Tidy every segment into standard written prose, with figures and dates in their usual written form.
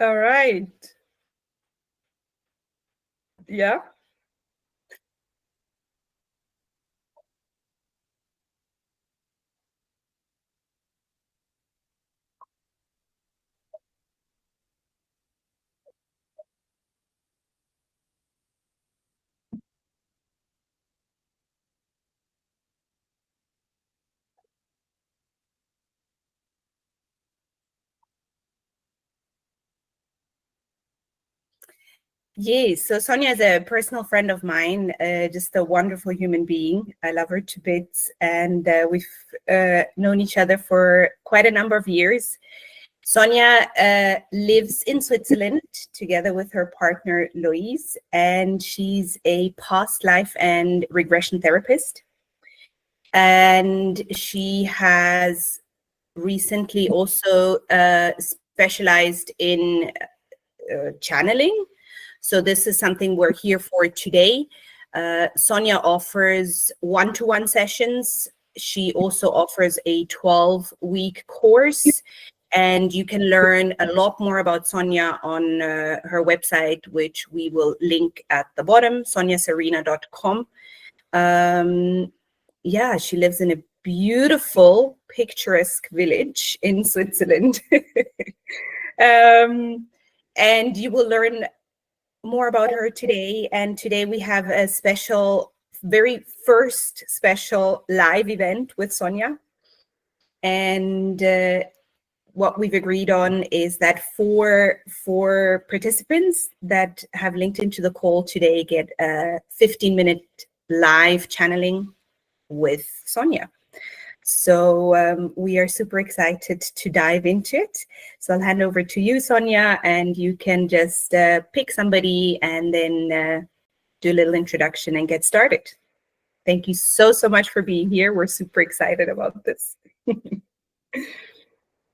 All right. Yeah. Yes, so Sonia is a personal friend of mine, just a wonderful human being. I love her to bits, and we've known each other for quite a number of years. Sonia lives in Switzerland together with her partner, Louise, and she's a past life and regression therapist. And she has recently also specialized in channeling. So this is something we're here for today. Sonia offers one-to-one sessions. She also offers a 12-week course, and you can learn a lot more about Sonia on her website, which we will link at the bottom, soniasarina.com. Yeah, she lives in a beautiful, picturesque village in Switzerland. And you will learn more about her today. And today we have a special, very first special live event with Sonia. And what we've agreed on is that four participants that have linked into the call today get a 15-minute live channeling with Sonia. So we are super excited to dive into it. So I'll hand over to you, Sonia, and you can just pick somebody and then do a little introduction and get started. Thank you so much for being here. We're super excited about this.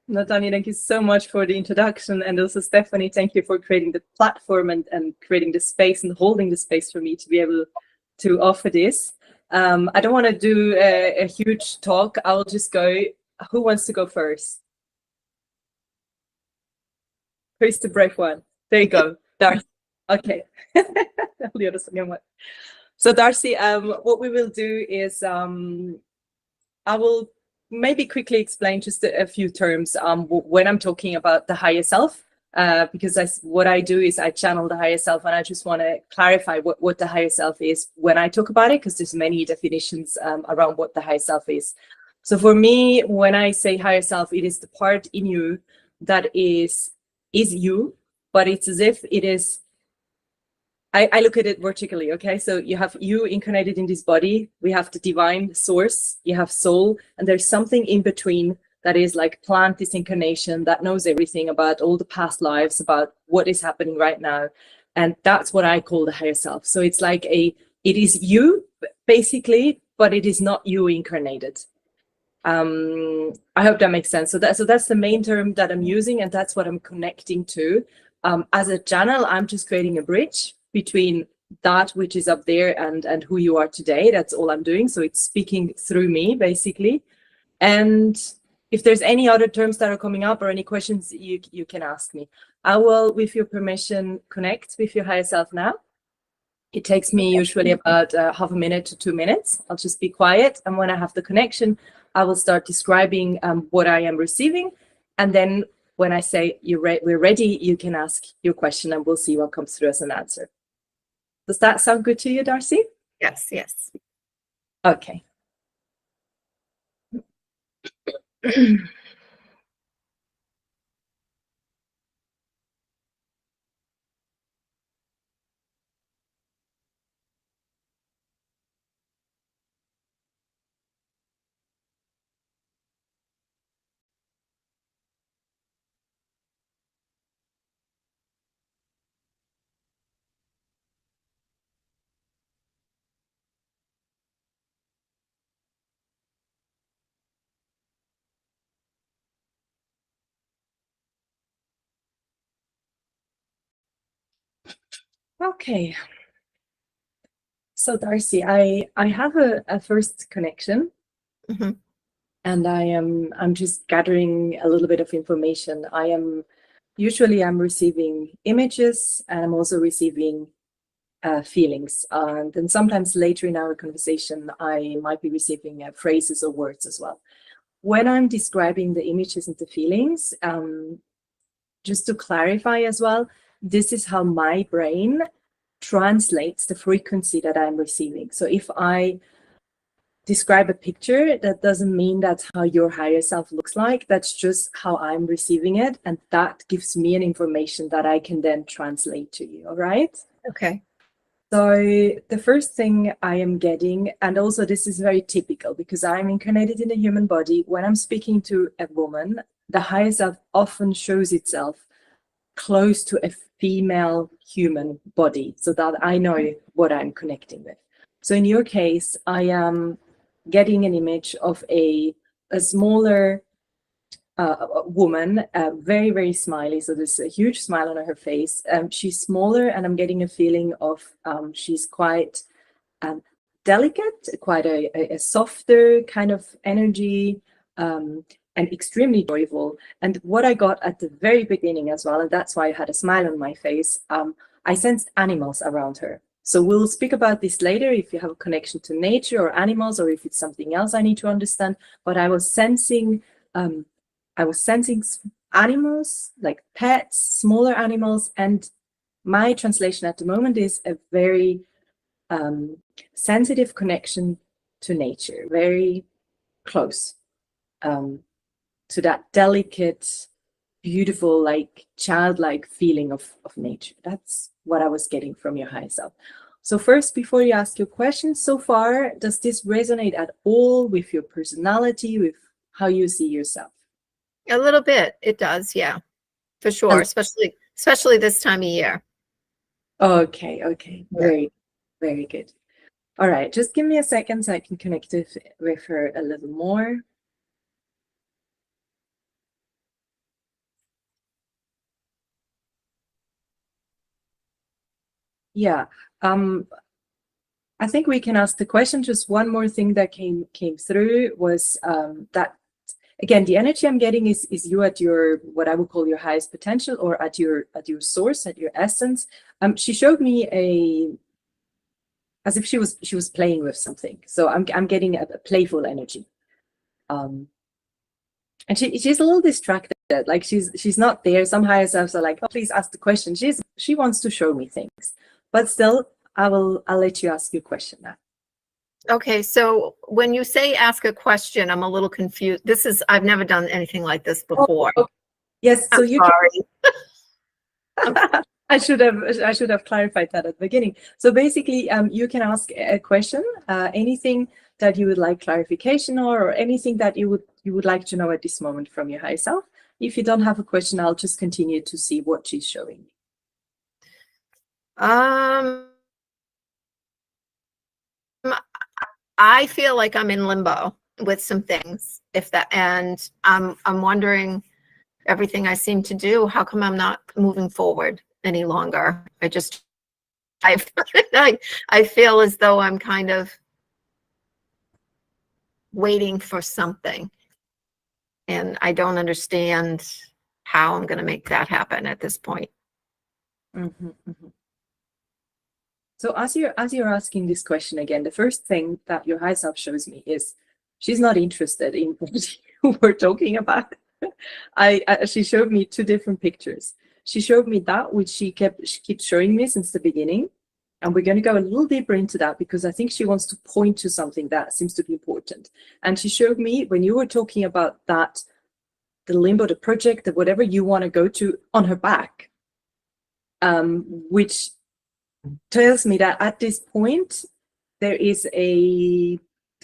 Natanya, thank you so much for the introduction. And also Stephanie, thank you for creating the platform and creating the space and holding the space for me to be able to offer this. I don't want to do a huge talk. I'll just go. Who wants to go first? Who's the brave one? There you go, Darcy. Okay. So Darcy, what we will do is I will maybe quickly explain just a few terms when I'm talking about the higher self. Because what I do is I channel the higher self, and I just want to clarify what the higher self is when I talk about it, because there's many definitions around what the higher self is. So for me, when I say higher self, it is the part in you that is you, but it's as if it is. I look at it vertically, okay? So you have you incarnated in this body, we have the divine source, you have soul, and there's something in between that is like plant this incarnation that knows everything about all the past lives, about what is happening right now. And that's what I call the higher self. So it's like it is you basically, but it is not you incarnated. I hope that makes sense. So that's the main term that I'm using, and that's what I'm connecting to. As a channel, I'm just creating a bridge between that which is up there and who you are today. That's all I'm doing. So it's speaking through me, basically. And if there's any other terms that are coming up or any questions, you can ask me. I will, with your permission, connect with your higher self now. It takes me usually about half a minute to 2 minutes. I'll just be quiet. And when I have the connection, I will start describing what I am receiving. And then when I say we're ready, you can ask your question and we'll see what comes through as an answer. Does that sound good to you, Darcy? Yes, yes. Okay. Okay. So Darcy, I have a first connection, and I'm just gathering a little bit of information. I am usually I'm receiving images, and I'm also receiving feelings. And then sometimes later in our conversation, I might be receiving phrases or words as well. When I'm describing the images and the feelings, just to clarify as well, this is how my brain translates the frequency that I'm receiving. So if I describe a picture, that doesn't mean that's how your higher self looks like. That's just how I'm receiving it. And that gives me an information that I can then translate to you. All right. Okay. So the first thing I am getting, and also this is very typical because I'm incarnated in a human body. When I'm speaking to a woman, the higher self often shows itself close to a female human body so that I know what I'm connecting with. So in your case, I am getting an image of a smaller woman, very, very smiley. So there's a huge smile on her face. She's smaller, and I'm getting a feeling of she's quite delicate, quite a softer kind of energy, and extremely joyful. And what I got at the very beginning as well, and that's why I had a smile on my face, I sensed animals around her. So we'll speak about this later, if you have a connection to nature or animals, or if it's something else I need to understand. But I was sensing animals, like pets, smaller animals, and my translation at the moment is a very sensitive connection to nature, very close to that delicate, beautiful, like childlike feeling of nature. That's what I was getting from your higher self. So first, before you ask your question, so far, does this resonate at all with your personality, with how you see yourself? A little bit, it does, yeah, for sure, especially this time of year. Okay, Yeah. very, very good. All right, just give me a second so I can connect with her a little more. Yeah, I think we can ask the question. Just one more thing that came through was that, again, the energy I'm getting is you at your, what I would call your highest potential, or at your source, at your essence. She showed me as if she was playing with something. So I'm getting a playful energy. And she's a little distracted, like she's not there. Some higher selves are like, oh, please ask the question. She wants to show me things, but still, I'll let you ask your question now. Okay, so when you say ask a question, I'm a little confused. I've never done anything like this before. Oh, okay. Yes, so I'm sorry. I should have clarified that at the beginning. So basically, you can ask a question, anything that you would like clarification or anything that you would like to know at this moment from your higher self. If you don't have a question, I'll just continue to see what she's showing me. I feel like I'm in limbo with some things, and I'm wondering, everything I seem to do, how come I'm not moving forward any longer? I feel as though I'm kind of waiting for something, and I don't understand how I'm going to make that happen at this point. Mm-hmm, mm-hmm. So as you're asking this question again, the first thing that your higher self shows me is she's not interested in what you were talking about. She showed me two different pictures. She showed me that which she keeps showing me since the beginning, and we're going to go a little deeper into that because I think she wants to point to something that seems to be important. And she showed me when you were talking about that, the limbo, the project, the whatever you want to go to, on her back, which tells me that at this point there's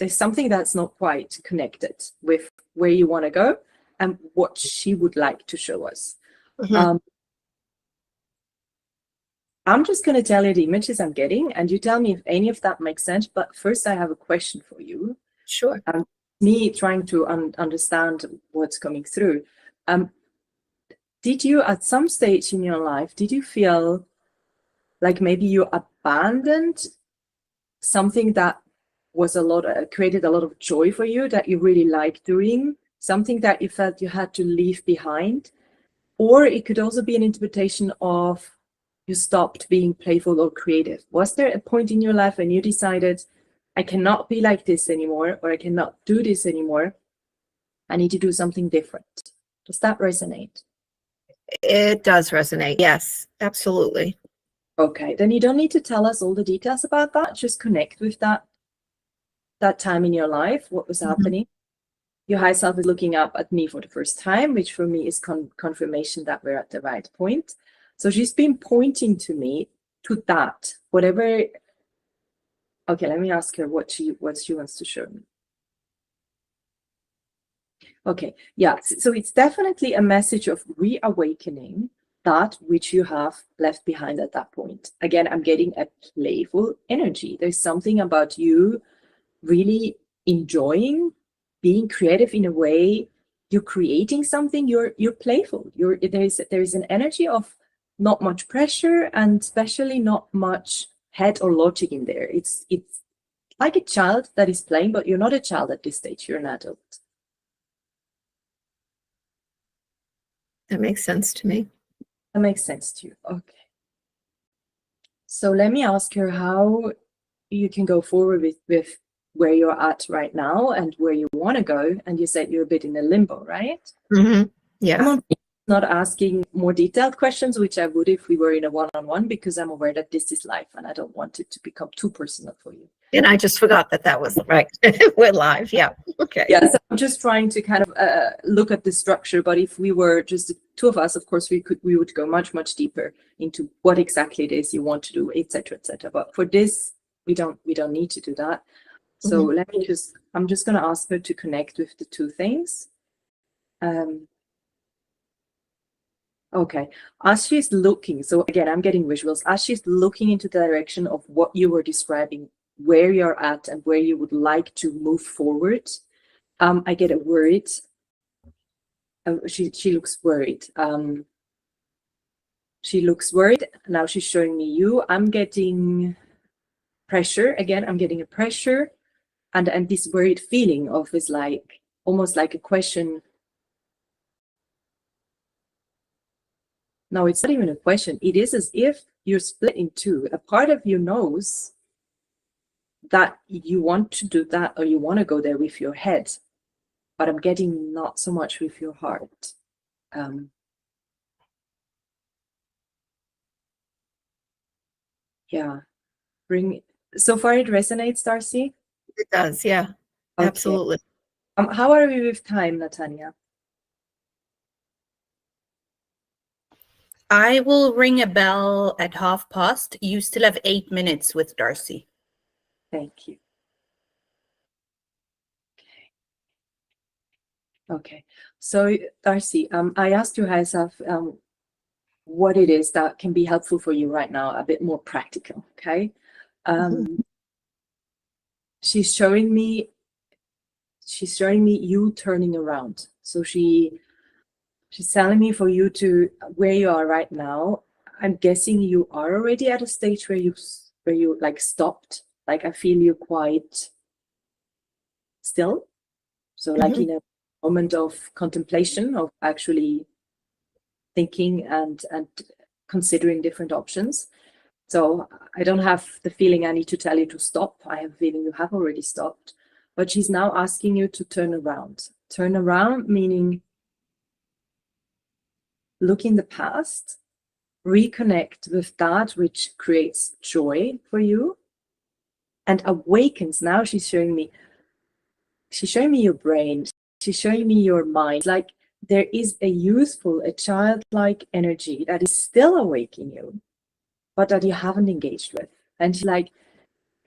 something that's not quite connected with where you want to go and what she would like to show us. Mm-hmm. I'm just going to tell you the images I'm getting, and you tell me if any of that makes sense. But first, I have a question for you. Sure. Me trying to understand what's coming through. Did you, at some stage in your life, did you feel like maybe you abandoned something that was created a lot of joy for you, that you really liked doing, something that you felt you had to leave behind Or it could also be an interpretation of you stopped being playful or creative. Was there a point in your life when you decided, I cannot be like this anymore, or I cannot do this anymore? I need to do something different. Does that resonate? It does resonate. Yes, absolutely. Okay, then you don't need to tell us all the details about that. Just connect with that time in your life, what was happening. Your high self is looking up at me for the first time, which for me is confirmation that we're at the right point. So she's been pointing to me to that, whatever. Okay, let me ask her what she wants to show me. Okay, yeah, so it's definitely a message of reawakening that which you have left behind at that point. Again, I'm getting a playful energy. There's something about you really enjoying being creative in a way. You're creating something, you're playful. There's an energy of not much pressure, and especially not much head or logic in there. It's like a child that is playing, but you're not a child at this stage, you're an adult. That makes sense to me. That makes sense to you. Okay. So let me ask her how you can go forward with where you're at right now and where you want to go. And you said you're a bit in a limbo, right? Mm-hmm. Yeah. I'm not asking more detailed questions, which I would if we were in a one-on-one, because I'm aware that this is life and I don't want it to become too personal for you. And I just forgot that was right. We're live. Yeah. Okay. Yeah, so I'm just trying to kind of look at the structure. But if we were just the two of us, of course, we would go much deeper into what exactly it is you want to do, etc., etc. But for this, we don't need to do that. So let me I'm just going to ask her to connect with the two things. Okay, as she's looking, so again, I'm getting visuals. As she's looking into the direction of what you were describing, where you're at and where you would like to move forward, I get a worried. She looks worried. She looks worried. Now she's showing me you. I'm getting pressure. Again, I'm getting a pressure. And this worried feeling of is like, almost like a question. No, it's not even a question. It is as if you're split in two. A part of you knows that you want to do that or you want to go there with your head, but I'm getting not so much with your heart. Yeah, so far it resonates, Darcy? It does, yeah. Okay. Absolutely. How are we with time, Natanya? I will ring a bell at past. You still have 8 minutes with Darcy. Thank you. Okay. So Darcy, I asked your higher self what it is that can be helpful for you right now, a bit more practical. Okay. She's showing me you turning around. So she's telling me for you to where you are right now. I'm guessing you are already at a stage where you like stopped. Like I feel you quite still. So like in a moment of contemplation, of actually thinking and considering different options. So I don't have the feeling I need to tell you to stop. I have a feeling you have already stopped. But she's now asking you to turn around. Turn around meaning look in the past, reconnect with that which creates joy for you and awakens. Now she's showing me your brain. She's showing me your mind. Like there is a youthful, a childlike energy that is still awake in you, but that you haven't engaged with. And she's like,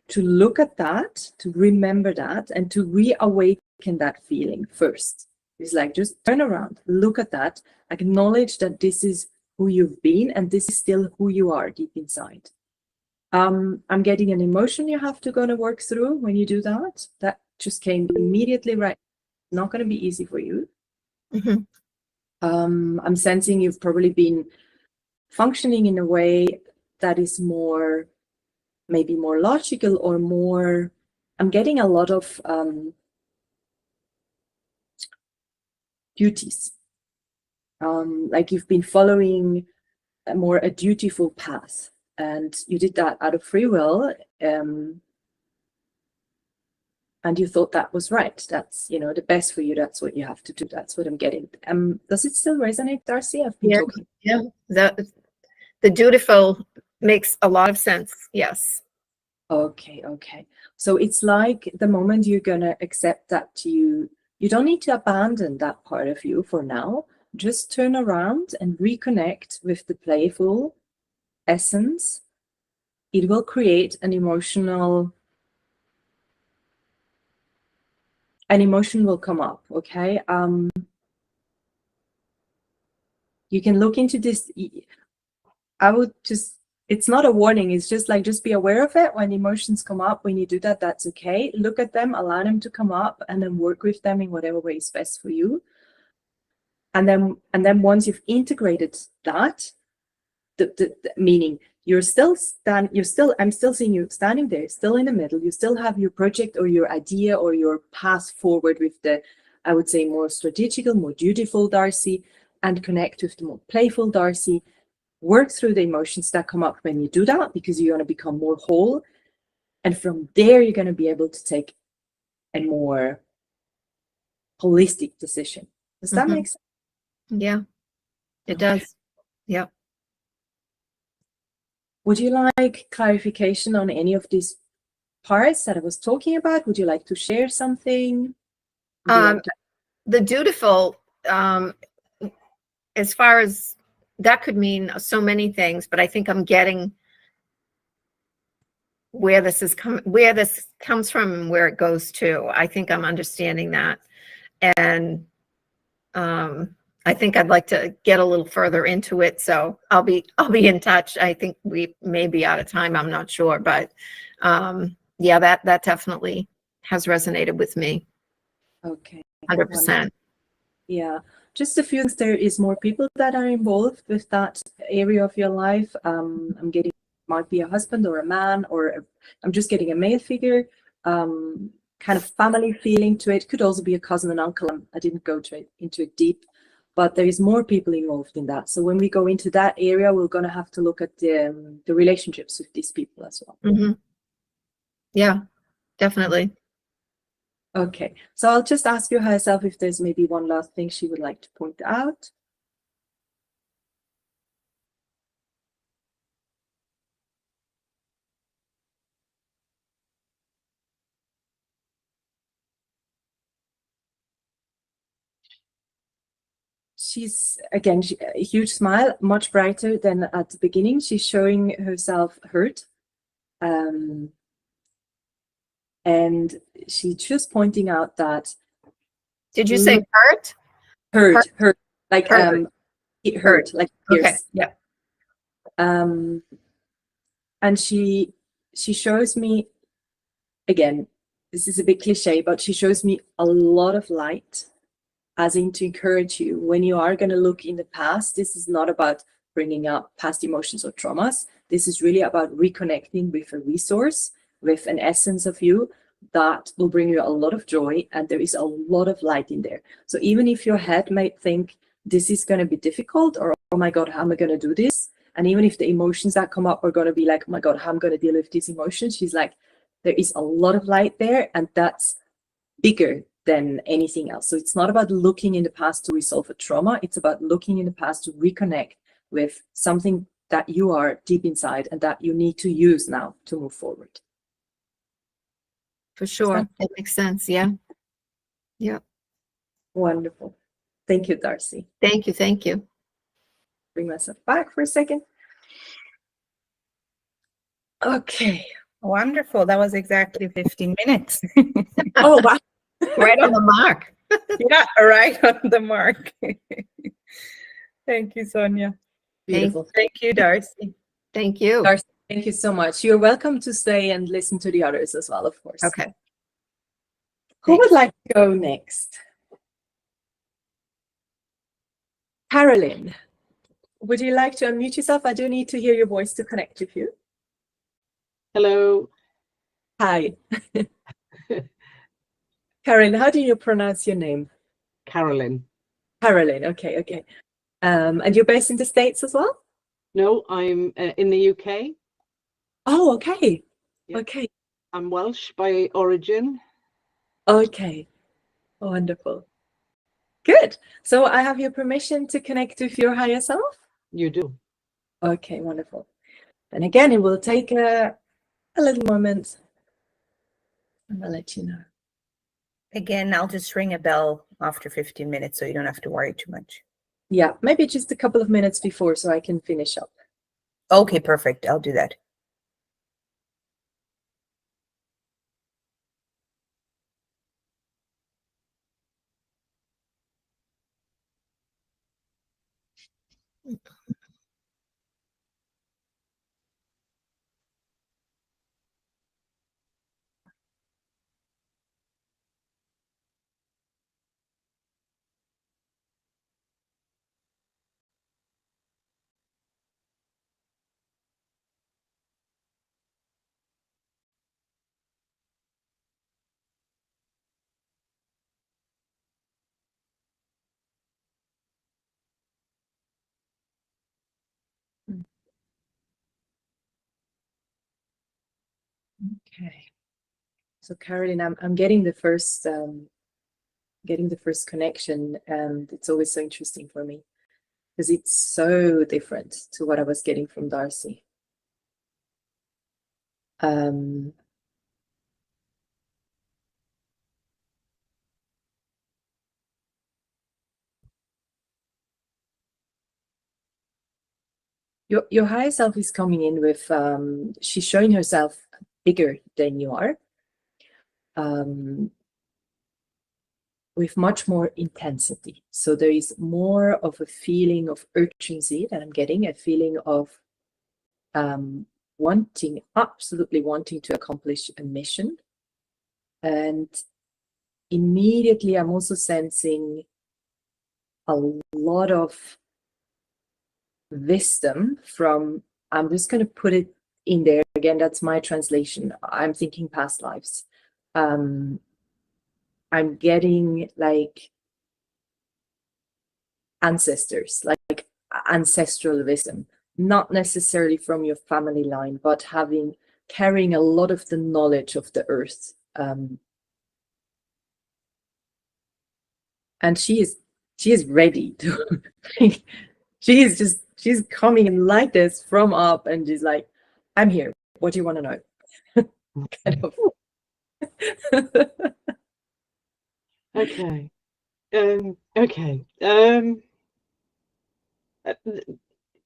to look at that, to remember that, and to reawaken that feeling first. It's like, just turn around, look at that, acknowledge that this is who you've been, and this is still who you are deep inside. I'm getting an emotion you have to go and work through when you do that. That just came immediately right. Not going to be easy for you. I'm sensing you've probably been functioning in a way that is more, maybe more logical or more, I'm getting a lot of duties. like you've been following a dutiful path, and you did that out of free will, and you thought that was right. That's, you know, the best for you. That's what you have to do. That's what I'm getting. Does it still resonate, Darcy? I've been talking. Yeah, the dutiful makes a lot of sense. Yes. Okay. So it's like the moment you're gonna accept that you don't need to abandon that part of you for now. Just turn around and reconnect with the playful essence. It will create an emotion will come up. Okay. You can look into this. I would just, it's not a warning. It's just like, just be aware of it. When emotions come up, when you do that, that's okay. Look at them, allow them to come up, and then work with them in whatever way is best for you. And then once you've integrated that, the meaning I'm still seeing you standing there, still in the middle. You still have your project or your idea or your path forward with the, I would say, more strategical, more dutiful Darcy, and connect with the more playful Darcy. Work through the emotions that come up when you do that, because you're going to become more whole. And from there, you're going to be able to take a more holistic decision. Does that make sense? Yeah, it does. Yeah. Would you like clarification on any of these parts that I was talking about? Would you like to share something? The dutiful, as far as that could mean so many things, but I think I'm getting where this comes from and where it goes to. I think I'm understanding that. And I think I'd like to get a little further into it. So I'll be in touch. I think we may be out of time. I'm not sure, but yeah, that definitely has resonated with me. Okay. 100%. Yeah. Just a few things. There is more people that are involved with that area of your life. I'm getting, might be a husband or a man, or I'm just getting a male figure. Kind of family feeling to it. Could also be a cousin and uncle. I didn't go into it deep, but there is more people involved in that. So when we go into that area, we're going to have to look at the relationships with these people as well. Mm-hmm. Yeah, definitely. Okay, so I'll just ask your higher self if there's maybe one last thing she would like to point out. She's, again, a huge smile, much brighter than at the beginning. She's showing herself hurt. And she's just pointing out that. Did you say hurt? Hurt, like it hurt, like okay, pierce. yeah. And she shows me, again, this is a bit cliche, but she shows me a lot of light, as in to encourage you when you are going to look in the past. This is not about bringing up past emotions or traumas. This is really about reconnecting with a resource, with an essence of you that will bring you a lot of joy, and there is a lot of light in there. So even if your head might think this is going to be difficult, or oh my God, how am I going to do this? And even if the emotions that come up are going to be like, oh my God, how am I going to deal with these emotions? She's like, there is a lot of light there, and that's bigger than anything else. So it's not about looking in the past to resolve a trauma. It's about looking in the past to reconnect with something that you are deep inside and that you need to use now to move forward. For sure. That makes sense. Yeah. Yeah. Wonderful. Thank you, Darcy. Thank you. Thank you. Bring myself back for a second. Okay. Wonderful. That was exactly 15 minutes. Oh, wow. Right on the mark. Yeah, right on the mark. Thank you, Sonia. Beautiful. Thank you, Darcy. Thank you. Darcy, thank you so much. You're welcome to stay and listen to the others as well, of course. Okay. Who would like to go next? Carolyn, would you like to unmute yourself? I do need to hear your voice to connect with you. Hello. Hi. Carolyn, how do you pronounce your name? Carolyn. Carolyn, okay. And you're based in the States as well? No, I'm in the UK. Oh, okay. Yeah. Okay. I'm Welsh by origin. Okay. Wonderful. Good. So I have your permission to connect with your higher self? You do. Okay, wonderful. And again, it will take a little moment, and I'll let you know. Again, I'll just ring a bell after 15 minutes so you don't have to worry too much. Yeah, maybe just a couple of minutes before so I can finish up. Okay, perfect. I'll do that. Okay. So Caroline, I'm getting the first connection, and it's always so interesting for me because it's so different to what I was getting from Darcy. Your higher self is coming in with she's showing herself bigger than you are, with much more intensity. So there is more of a feeling of urgency that I'm getting, a feeling of absolutely wanting to accomplish a mission. And immediately I'm also sensing a lot of wisdom from, I'm just going to put it in there again, that's my translation. I'm thinking past lives. I'm getting like ancestors, like ancestral wisdom, not necessarily from your family line, but carrying a lot of the knowledge of the earth. And she is ready to she's coming in like this from up, and she's like, I'm here, what do you want to know? Kind of. Okay.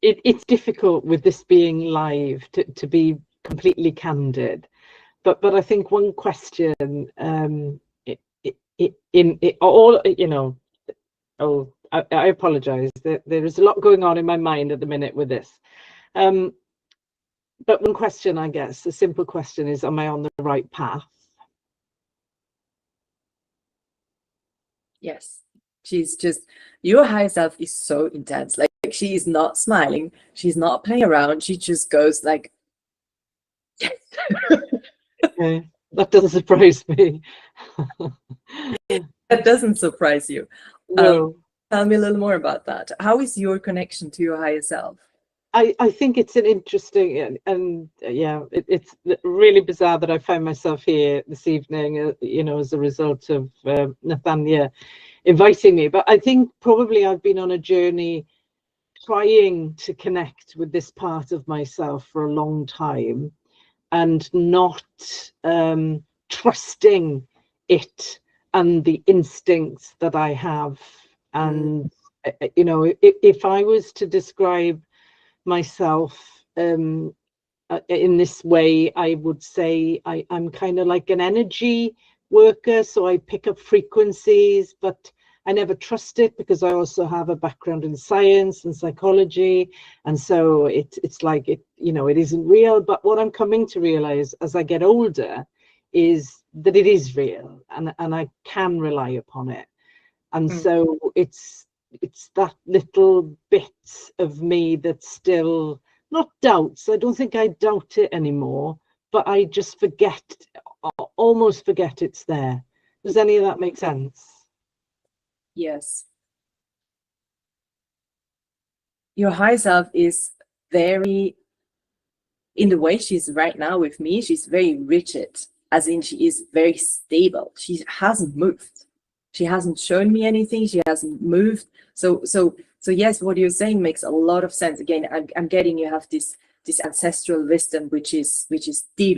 It's difficult with this being live to be completely candid, but I think one question, I apologize. There is a lot going on in my mind at the minute with this. But one question, I guess, a simple question is, am I on the right path? Yes. She's just, your higher self is so intense. Like she is not smiling. She's not playing around. She just goes like, yes. Okay. That doesn't surprise me. That doesn't surprise you. No. Tell me a little more about that. How is your connection to your higher self? I think it's an interesting and yeah, it's really bizarre that I find myself here this evening, as a result of Nathania inviting me. But I think probably I've been on a journey trying to connect with this part of myself for a long time, and not trusting it and the instincts that I have. And if I was to describe myself in this way, I would say I'm kind of like an energy worker. So I pick up frequencies, but I never trust it because I also have a background in science and psychology, and so it's like it isn't real. But what I'm coming to realize as I get older is that it is real, and I can rely upon it. And so it's that little bit of me that still not doubts. I don't think I doubt it anymore, but I just almost forget it's there. Does any of that make sense? Yes. your higher self is very, in the way she's right now with me, she's very rigid, as in she is very stable. She hasn't moved. She hasn't shown me anything. She hasn't moved. So yes, what you're saying makes a lot of sense. Again, I'm getting you have this ancestral wisdom, which is deep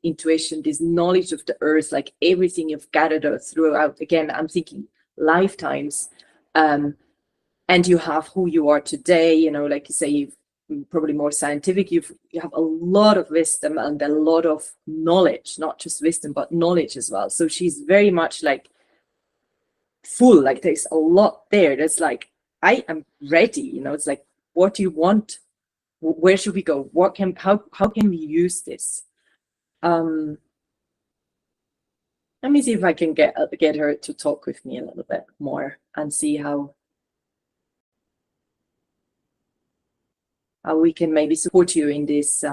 intuition, this knowledge of the earth, like everything you've gathered throughout. Again, I'm thinking lifetimes, and you have who you are today. You know, like you say, you've probably more scientific. You have a lot of wisdom and a lot of knowledge, not just wisdom, but knowledge as well. So she's very much like full, like there's a lot there. That's like, I am ready. You know, it's like, what do you want? Where should we go? How can we use this? Let me see if I can get her to talk with me a little bit more and see how we can maybe support you in this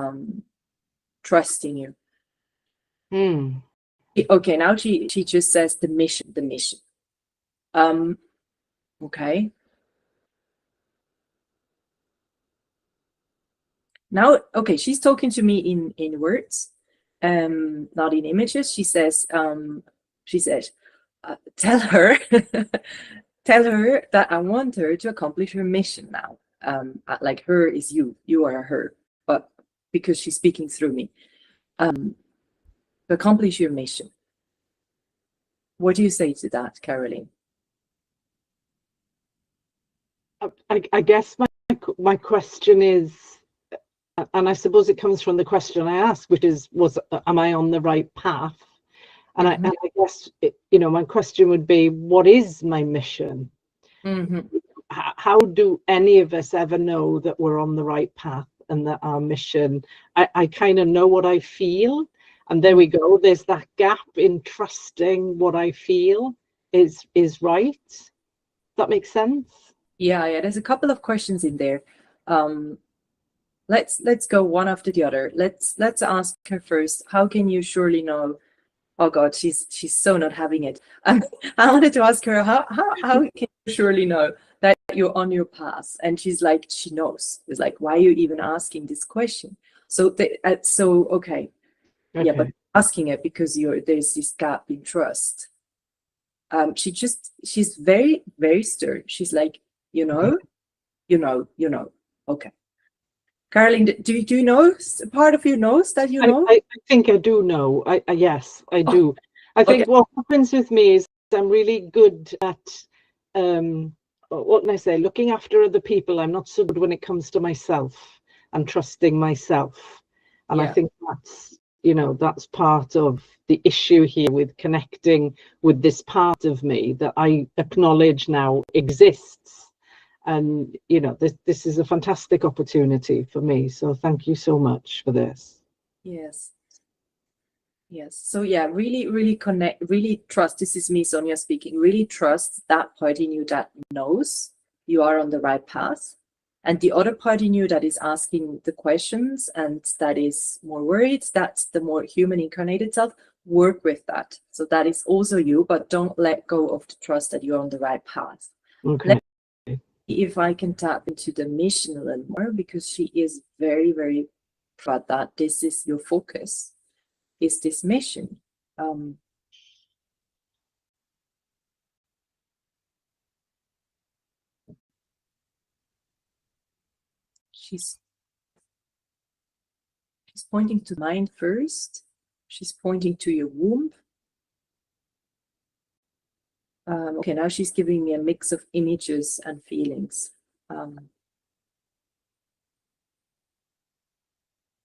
trusting you. Okay, now she just says the mission. Okay. Now, okay, she's talking to me in words, not in images. She says, tell her, tell her that I want her to accomplish her mission now. Like her is you are her, but because she's speaking through me, to accomplish your mission. What do you say to that, Caroline? I guess my question is, and I suppose it comes from the question I asked, which is, am I on the right path? And I guess, my question would be, what is my mission? How do any of us ever know that we're on the right path and that our mission, I kind of know what I feel, and there we go. There's that gap in trusting what I feel is right. Does that make sense? Yeah, there's a couple of questions in there. Let's go one after the other. Let's ask her first. How can you surely know? Oh God, she's so not having it. I wanted to ask her how can you surely know that you're on your path? And she's like, she knows. It's like, why are you even asking this question? So okay. Yeah, but asking it because there's this gap in trust. She's very, very stern. She's like, you know. Okay. Caroline, do you know, part of you knows that you know? I think I do know. Yes, I do. I think what happens with me is I'm really good at, what can I say, looking after other people. I'm not so good when it comes to myself and trusting myself. And I think that's part of the issue here with connecting with this part of me that I acknowledge now exists. And this is a fantastic opportunity for me, so thank you so much for this. Yes So really connect, really trust. This is me, Sonia, speaking. Really trust that part in you that knows you are on the right path, and the other part in you that is asking the questions and that is more worried, that's the more human incarnated self. Work with that. So that is also you, but don't let go of the trust that you're on the right path. Okay. If I can tap into the mission a little more, because she is very, very proud that this is your focus, is this mission. She's pointing to mind first. She's pointing to your womb. Okay, now she's giving me a mix of images and feelings.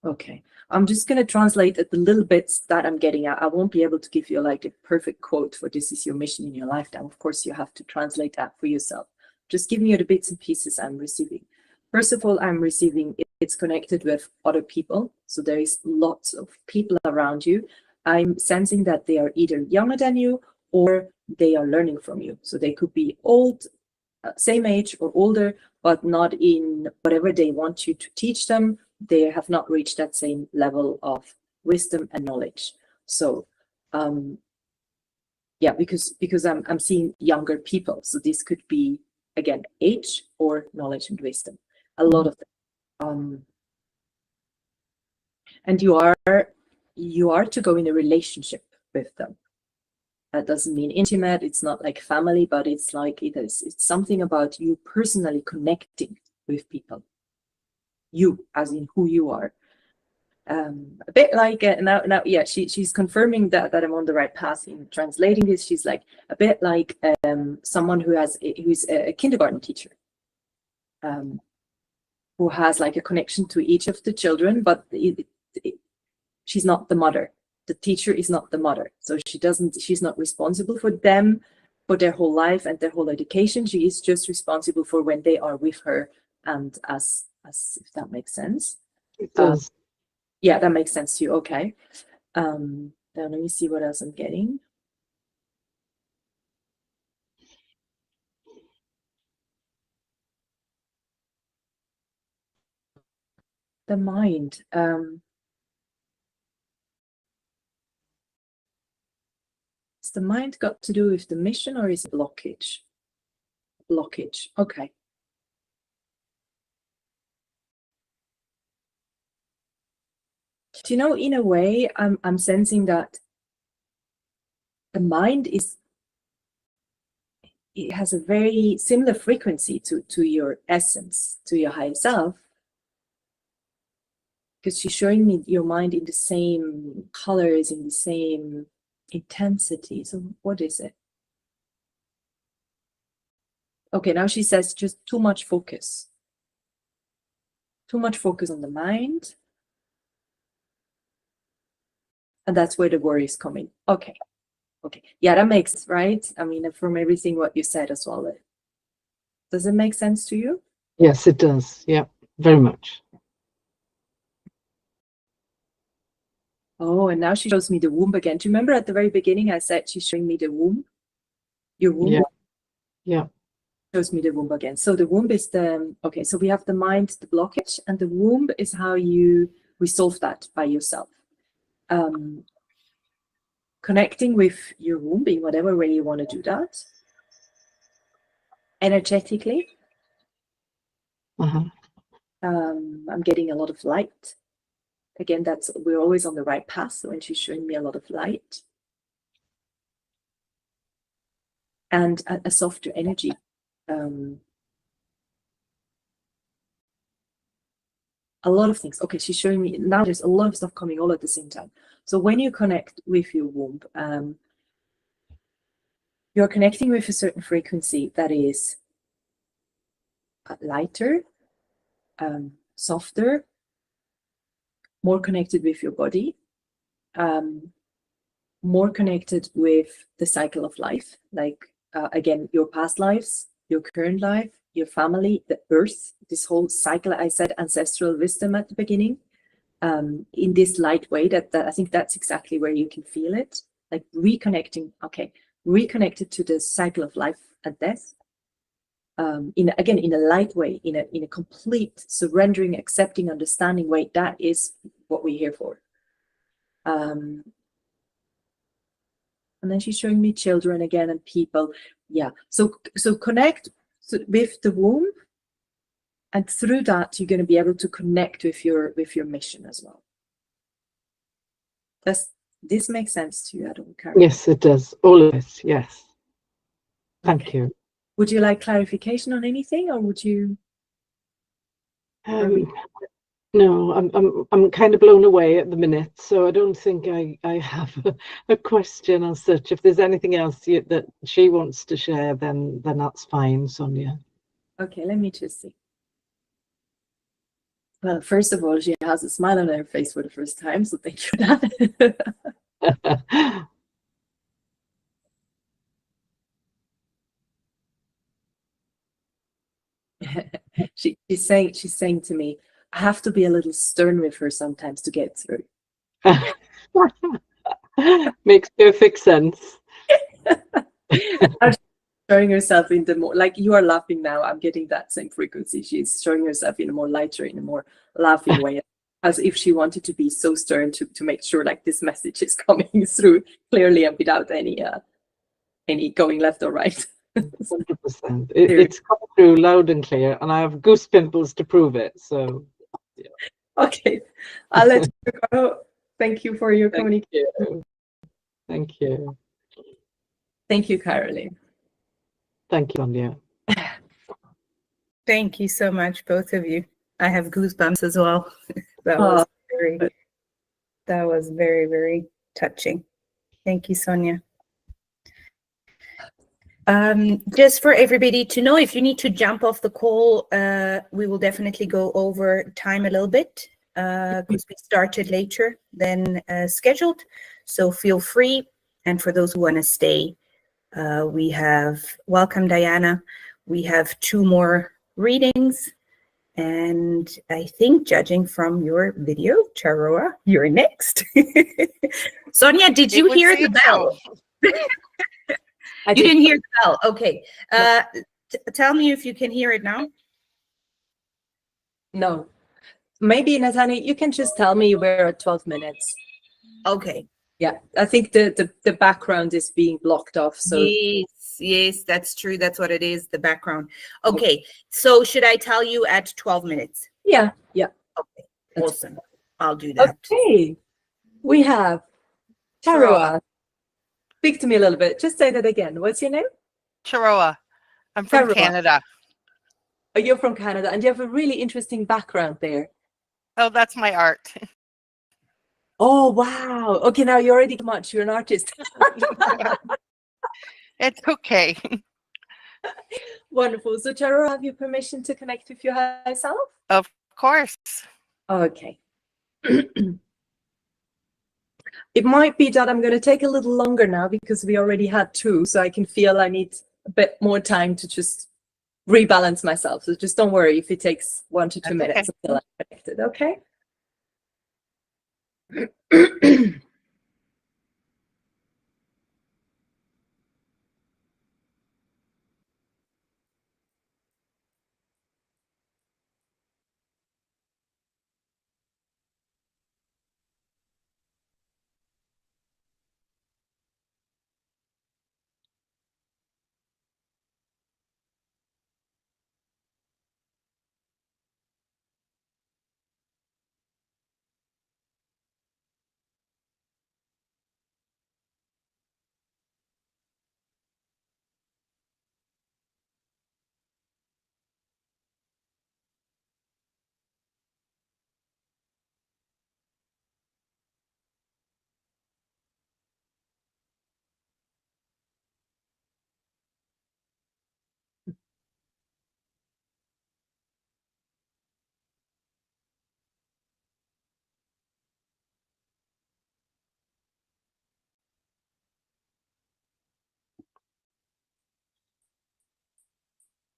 Okay, I'm just going to translate the little bits that I'm getting at. I won't be able to give you like a perfect quote for this is your mission in your lifetime. Of course, you have to translate that for yourself. Just giving you the bits and pieces I'm receiving. First of all, I'm receiving it's connected with other people. So there is lots of people around you. I'm sensing that they are either younger than you or they are learning from you. So they could be old, same age or older, but not in whatever they want you to teach them. They have not reached that same level of wisdom and knowledge. So because I'm seeing younger people. So this could be, again, age or knowledge and wisdom. a lot of them. And you are to go in a relationship with them. That doesn't mean intimate, it's not like family, but it's like it's something about you personally connecting with people. You, as in who you are. A bit like now yeah, she's confirming that I'm on the right path in translating this. She's like a bit like someone who's a kindergarten teacher, who has like a connection to each of the children, but she's not the mother. The teacher is not the mother, so she's not responsible for them, for their whole life and their whole education. She is just responsible for when they are with her, and as if that makes sense. It does. Yeah, that makes sense to you. Okay. Now let me see what else I'm getting. The mind. Has the mind got to do with the mission, or is it blockage? Blockage. Okay. Do you know, in a way, I'm sensing that the mind it has a very similar frequency to your essence, to your higher self, because she's showing me your mind in the same colors, in the same intensity. So what is it? Okay, now she says just too much focus. Too much focus on the mind. And that's where the worry is coming. Okay. Okay. Yeah, that makes sense, right? I mean, from everything what you said as well. Does it make sense to you? Yes, it does. Yeah, very much. Oh, and now she shows me the womb again. Do you remember at the very beginning I said she's showing me the womb? Your womb? Yeah. Yeah. Shows me the womb again. So the womb is okay, so we have the mind, the blockage, and the womb is how you resolve that by yourself. Connecting with your womb in whatever way you want to do that. Energetically. Uh-huh. I'm getting a lot of light. Again, we're always on the right path. So when she's showing me a lot of light. And a softer energy. A lot of things. Okay, she's showing me now there's a lot of stuff coming all at the same time. So when you connect with your womb, you're connecting with a certain frequency that is lighter, softer, more connected with your body, more connected with the cycle of life, like again, your past lives, your current life, your family, the earth, this whole cycle. I said ancestral wisdom at the beginning, in this light way that I think that's exactly where you can feel it, like reconnecting. Okay, reconnected to the cycle of life and death, in a light way, in a complete surrendering, accepting, understanding way. That is what we're here for. And then she's showing me children again and people. Yeah, so connect with the womb, and through that you're going to be able to connect with your mission as well. Does this make sense to you at all, Karen? Yes, it does. All of this, yes. Thank you. Would you like clarification on anything, or would you? No, I'm kind of blown away at the minute, so I don't think I have a question as such. If there's anything else that she wants to share, then that's fine, Sonia. Okay, let me just see. Well, first of all, she has a smile on her face for the first time, so thank you for that. She's saying to me, I have to be a little stern with her sometimes to get through. Makes perfect sense. Showing herself in the more, like you are laughing now, I'm getting that same frequency. She's showing herself in a more lighter, in a more laughing way, as if she wanted to be so stern to make sure like this message is coming through clearly and without any going left or right. 100%. It's come through loud and clear, and I have goose pimples to prove it. So, yeah. Okay, I'll let you go. Thank you for your Thank communication. you. Thank you. Thank you, Caroline. Thank you, Sonia. Thank you so much, both of you. I have goosebumps as well. That was very, very touching. Thank you, Sonia. Just for everybody to know, if you need to jump off the call, we will definitely go over time a little bit because we started later than scheduled. So feel free. And for those who want to stay, we have, welcome Diana. We have 2 more readings. And I think, judging from your video, Charoa, you're next. Sonia, did you hear the bell? You didn't hear the bell. Okay. Tell me if you can hear it now. No. Maybe, Nathani, you can just tell me we're at 12 minutes. Okay. Yeah, I think the background is being blocked off. So Yes, that's true. That's what it is, the background. Okay. So should I tell you at 12 minutes? Yeah. Okay. Awesome. I'll do that. Okay. We have Charoa. Speak to me a little bit. Just say that again. What's your name? Charoa. I'm from Charoa. Canada. Oh, you're from Canada, and you have a really interesting background there. Oh, that's my art. Oh, wow. Okay, now you're already much. You're an artist. It's okay. Wonderful. So, Charoa, have you permission to connect with your higher self? Of course. Okay. It might be that I'm going to take a little longer now because we already had 2, so I can feel I need a bit more time to just rebalance myself. So just don't worry if it takes 1 to 2 minutes until I'm connected, okay?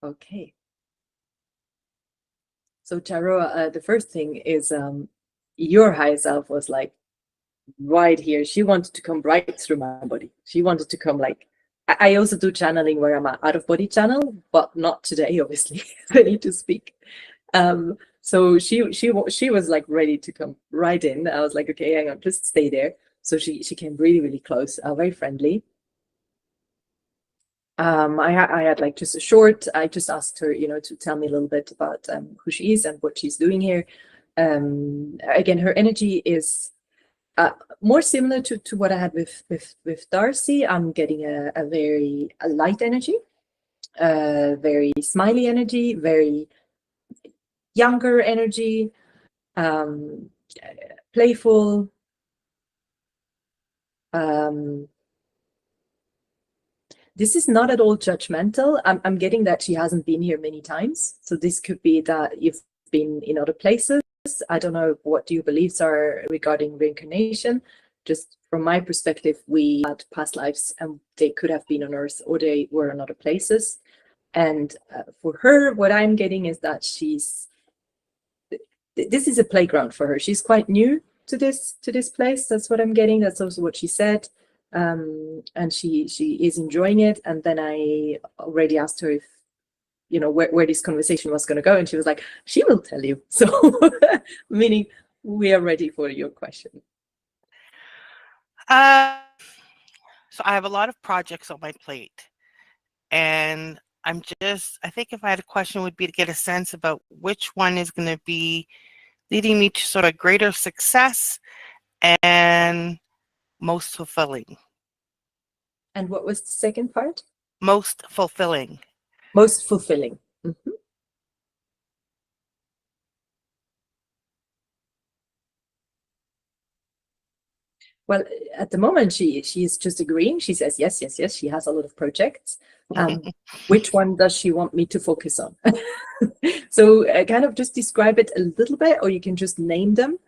Okay. So, Charoa, the first thing is your higher self was like right here. She wanted to come right through my body. She wanted to come like, I also do channeling where I'm out of body channel, but not today, obviously. I need to speak. So she was like ready to come right in. I was like, okay, hang on, just stay there. So she came really, really close, very friendly. I had like just a short, I just asked her, to tell me a little bit about who she is and what she's doing here. Again, her energy is more similar to what I had with Darcy. I'm getting a very light energy, very smiley energy, very younger energy, playful. This is not at all judgmental. I'm getting that she hasn't been here many times. So this could be that you've been in other places. I don't know what your beliefs are regarding reincarnation. Just from my perspective, we had past lives and they could have been on Earth or they were in other places. And for her, what I'm getting is that this is a playground for her. She's quite new to this place. That's what I'm getting. That's also what she said. And she is enjoying it. And then I already asked her if, where this conversation was going to go. And she was like, she will tell you. So meaning we are ready for your question. So I have a lot of projects on my plate. And I think if I had a question, would be to get a sense about which one is going to be leading me to sort of greater success and most fulfilling. And what was the second part? Most fulfilling. Most fulfilling. Mhm. Well, at the moment, she's just agreeing. She says, yes, yes, yes. She has a lot of projects. Which one does she want me to focus on? So kind of just describe it a little bit, or you can just name them.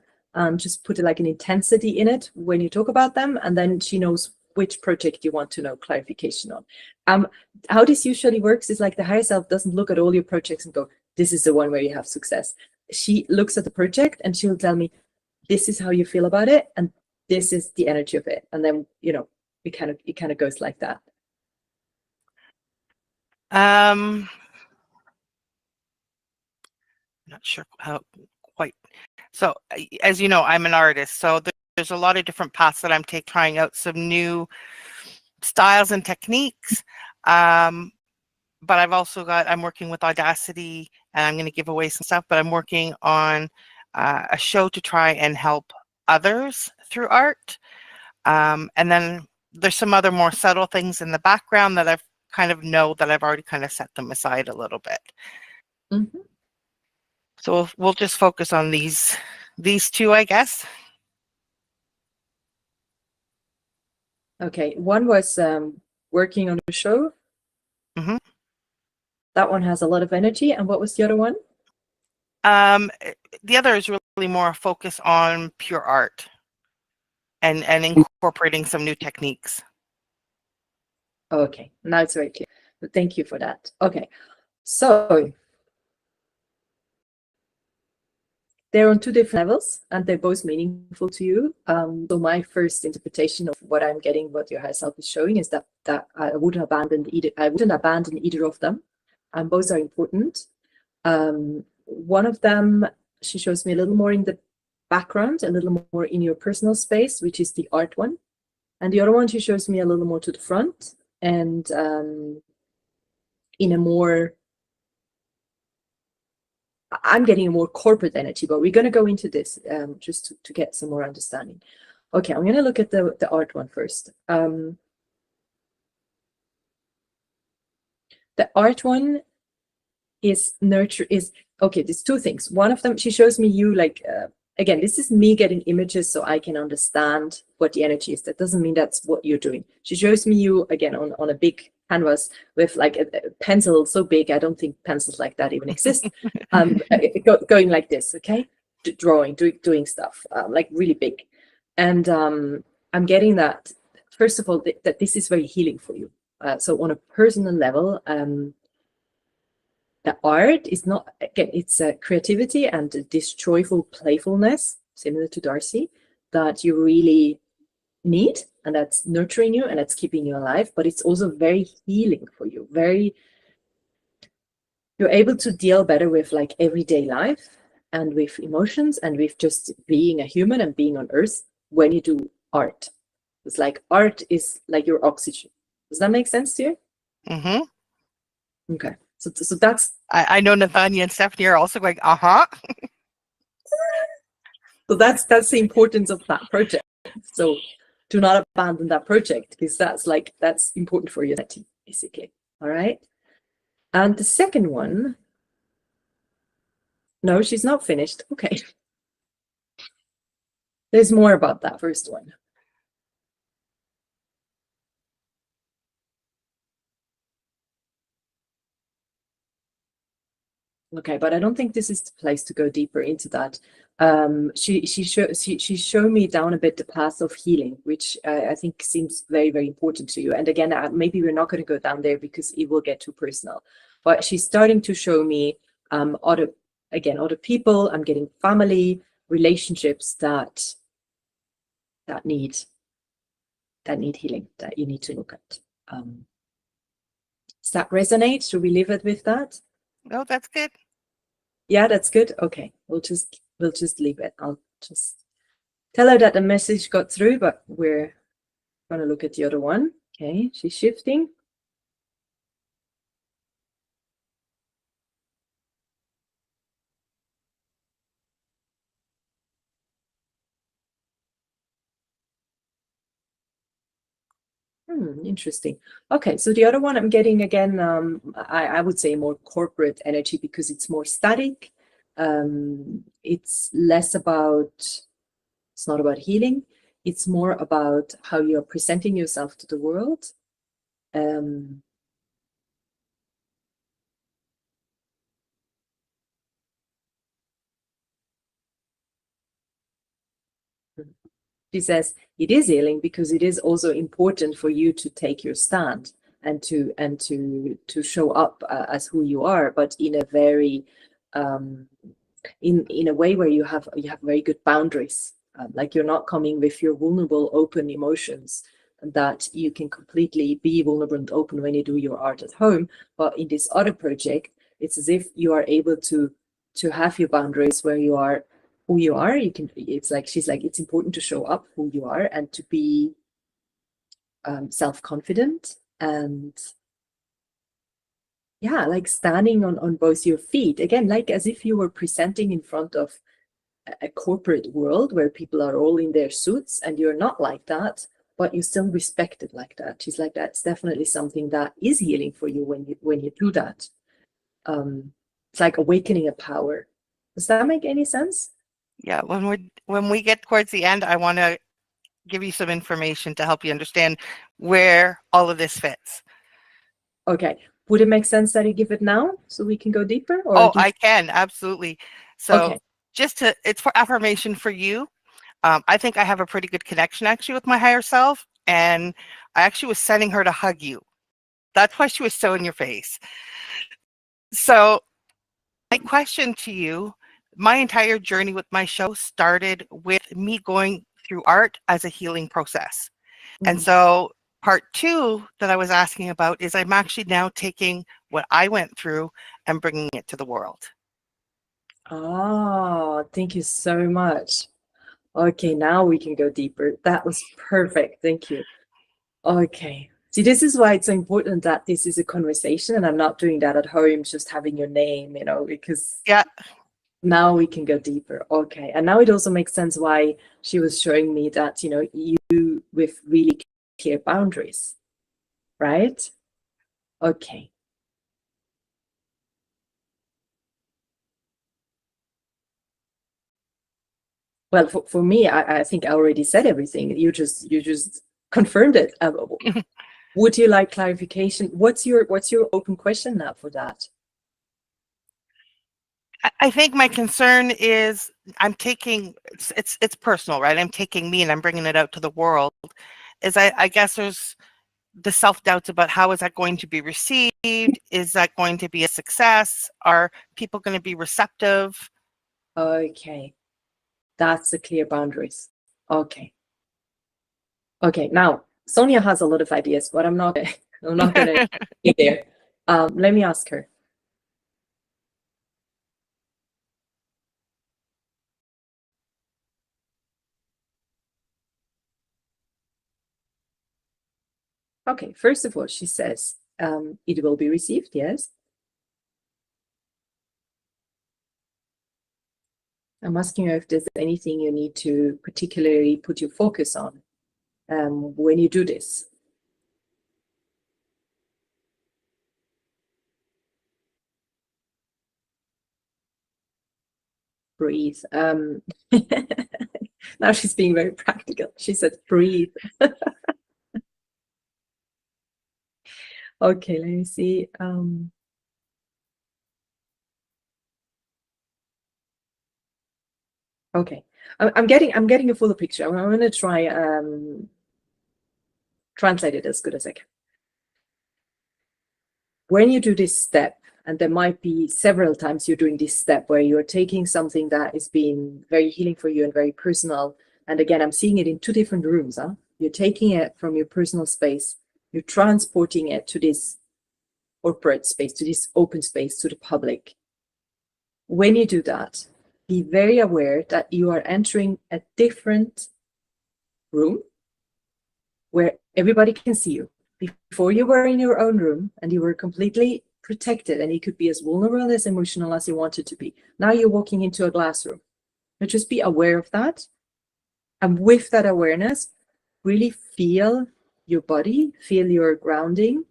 Just put like an intensity in it when you talk about them, and then she knows which project you want to know clarification on. How this usually works is like the higher self doesn't look at all your projects and go, this is the one where you have success. She looks at the project and she'll tell me, this is how you feel about it, and this is the energy of it. And then, it kind of goes like that. Not sure how quite. So as you know, I'm an artist, so there's a lot of different paths that I'm trying out some new styles and techniques. But I'm working with Audacity, and I'm going to give away some stuff, but I'm working on a show to try and help others through art. And then there's some other more subtle things in the background that I've already kind of set them aside a little bit. Mm-hmm. So we'll just focus on these two, I guess. Okay, one was working on a show. Mm-hmm. That one has a lot of energy. And what was the other one? The other is really more a focus on pure art and incorporating some new techniques. Okay, now it's very clear. Thank you for that. Okay, so they're on two different levels, and they're both meaningful to you. So my first interpretation of what I'm getting, what your higher self is showing, is that I wouldn't abandon either of them. Both are important. One of them, she shows me a little more in the background, a little more in your personal space, which is the art one. And the other one, she shows me a little more to the front and in a more, I'm getting a more corporate energy, but we're going to go into this just to get some more understanding. Okay, I'm going to look at the art one first. The art one is okay, there's two things. One of them, she shows me you like, again, this is me getting images so I can understand what the energy is. That doesn't mean that's what you're doing. She shows me you, again, on a big canvas with like a pencil so big, I don't think pencils like that even exist, going like this, okay? Drawing, doing stuff, like really big. And I'm getting that, first of all, that this is very healing for you. So on a personal level, the art is not, again, it's a creativity and this joyful playfulness, similar to Darcy, that you really need, and that's nurturing you and that's keeping you alive, but it's also very healing for you. You're able to deal better with like everyday life and with emotions and with just being a human and being on earth when you do art. It's like art is like your oxygen. Does that make sense to you? Mm-hmm. Okay. So that's... I know Nathania and Stephanie are also going, uh-huh. So that's the importance of that project. So do not abandon that project, because that's important for your sanity, basically. All right. And the second one, no, she's not finished. Okay. There's more about that first one. Okay, but I don't think this is the place to go deeper into that. She showed me down a bit the path of healing, which I think seems very, very important to you. And again, maybe we're not going to go down there because it will get too personal. But she's starting to show me other people. I'm getting family relationships that need healing, that you need to look at. Does that resonate? Should we leave it with that? No, that's good. Yeah, that's good. Okay, we'll just leave it. I'll just tell her that the message got through, but we're going to look at the other one. Okay, she's shifting. Interesting. Okay, so the other one I'm getting again, I would say more corporate energy because it's more static. It's less about, it's not about healing. It's more about how you're presenting yourself to the world. She says it is healing because it is also important for you to take your stand and to show up as who you are, but in a very in a way where you have very good boundaries. Like you're not coming with your vulnerable, open emotions, that you can completely be vulnerable and open when you do your art at home. But in this other project, it's as if you are able to have your boundaries where you are who you are. You can, it's like, she's like, it's important to show up who you are and to be self-confident and yeah, like standing on both your feet again, like as if you were presenting in front of a corporate world where people are all in their suits and you're not like that, but you still respect it like that. She's like, that's definitely something that is healing for you when you do that. It's like awakening a power. Does that make any sense? Yeah, when we get towards the end, I want to give you some information to help you understand where all of this fits. Okay. Would it make sense that you give it now so we can go deeper? Or Oh, I can, absolutely. So okay. it's for affirmation for you. I think I have a pretty good connection actually with my higher self. And I actually was sending her to hug you. That's why she was so in your face. So my question to you, my entire journey with my show started with me going through art as a healing process. And so part 2 that I was asking about is I'm actually now taking what I went through and bringing it to the world. Oh, thank you so much. Okay, now we can go deeper. That was perfect. Thank you. Okay. See, this is why it's so important that this is a conversation and I'm not doing that at home, just having your name, you know, because yeah, now we can go deeper. Okay. And now it also makes sense why she was showing me that, you know, you with really clear boundaries, right? Okay. Well, for me, I think I already said everything. You just confirmed it. Would you like clarification? What's your open question now for that? I think my concern is I'm taking, it's personal, right? I'm taking me and I'm bringing it out to the world. Is I guess there's the self-doubts about how is that going to be received? Is that going to be a success? Are people going to be receptive? Okay. That's the clear boundaries. Okay. Okay. Now, Sonia has a lot of ideas, but I'm not gonna get there. Let me ask her. Okay, first of all, she says, it will be received, yes. I'm asking her if there's anything you need to particularly put your focus on when you do this. Breathe. Now she's being very practical. She said, breathe. Okay, let me see. Okay, I'm getting a fuller picture. I'm going to try translate it as good as I can. When you do this step, and there might be several times you're doing this step where you're taking something that is being very healing for you and very personal. And again, I'm seeing it in 2 different rooms. Huh? You're taking it from your personal space, you're transporting it to this corporate space, to this open space, to the public. When you do that, be very aware that you are entering a different room where everybody can see you. Before you were in your own room and you were completely protected and you could be as vulnerable, as emotional as you wanted to be. Now you're walking into a glass room. But just be aware of that. And with that awareness, really feel your body, feel your grounding,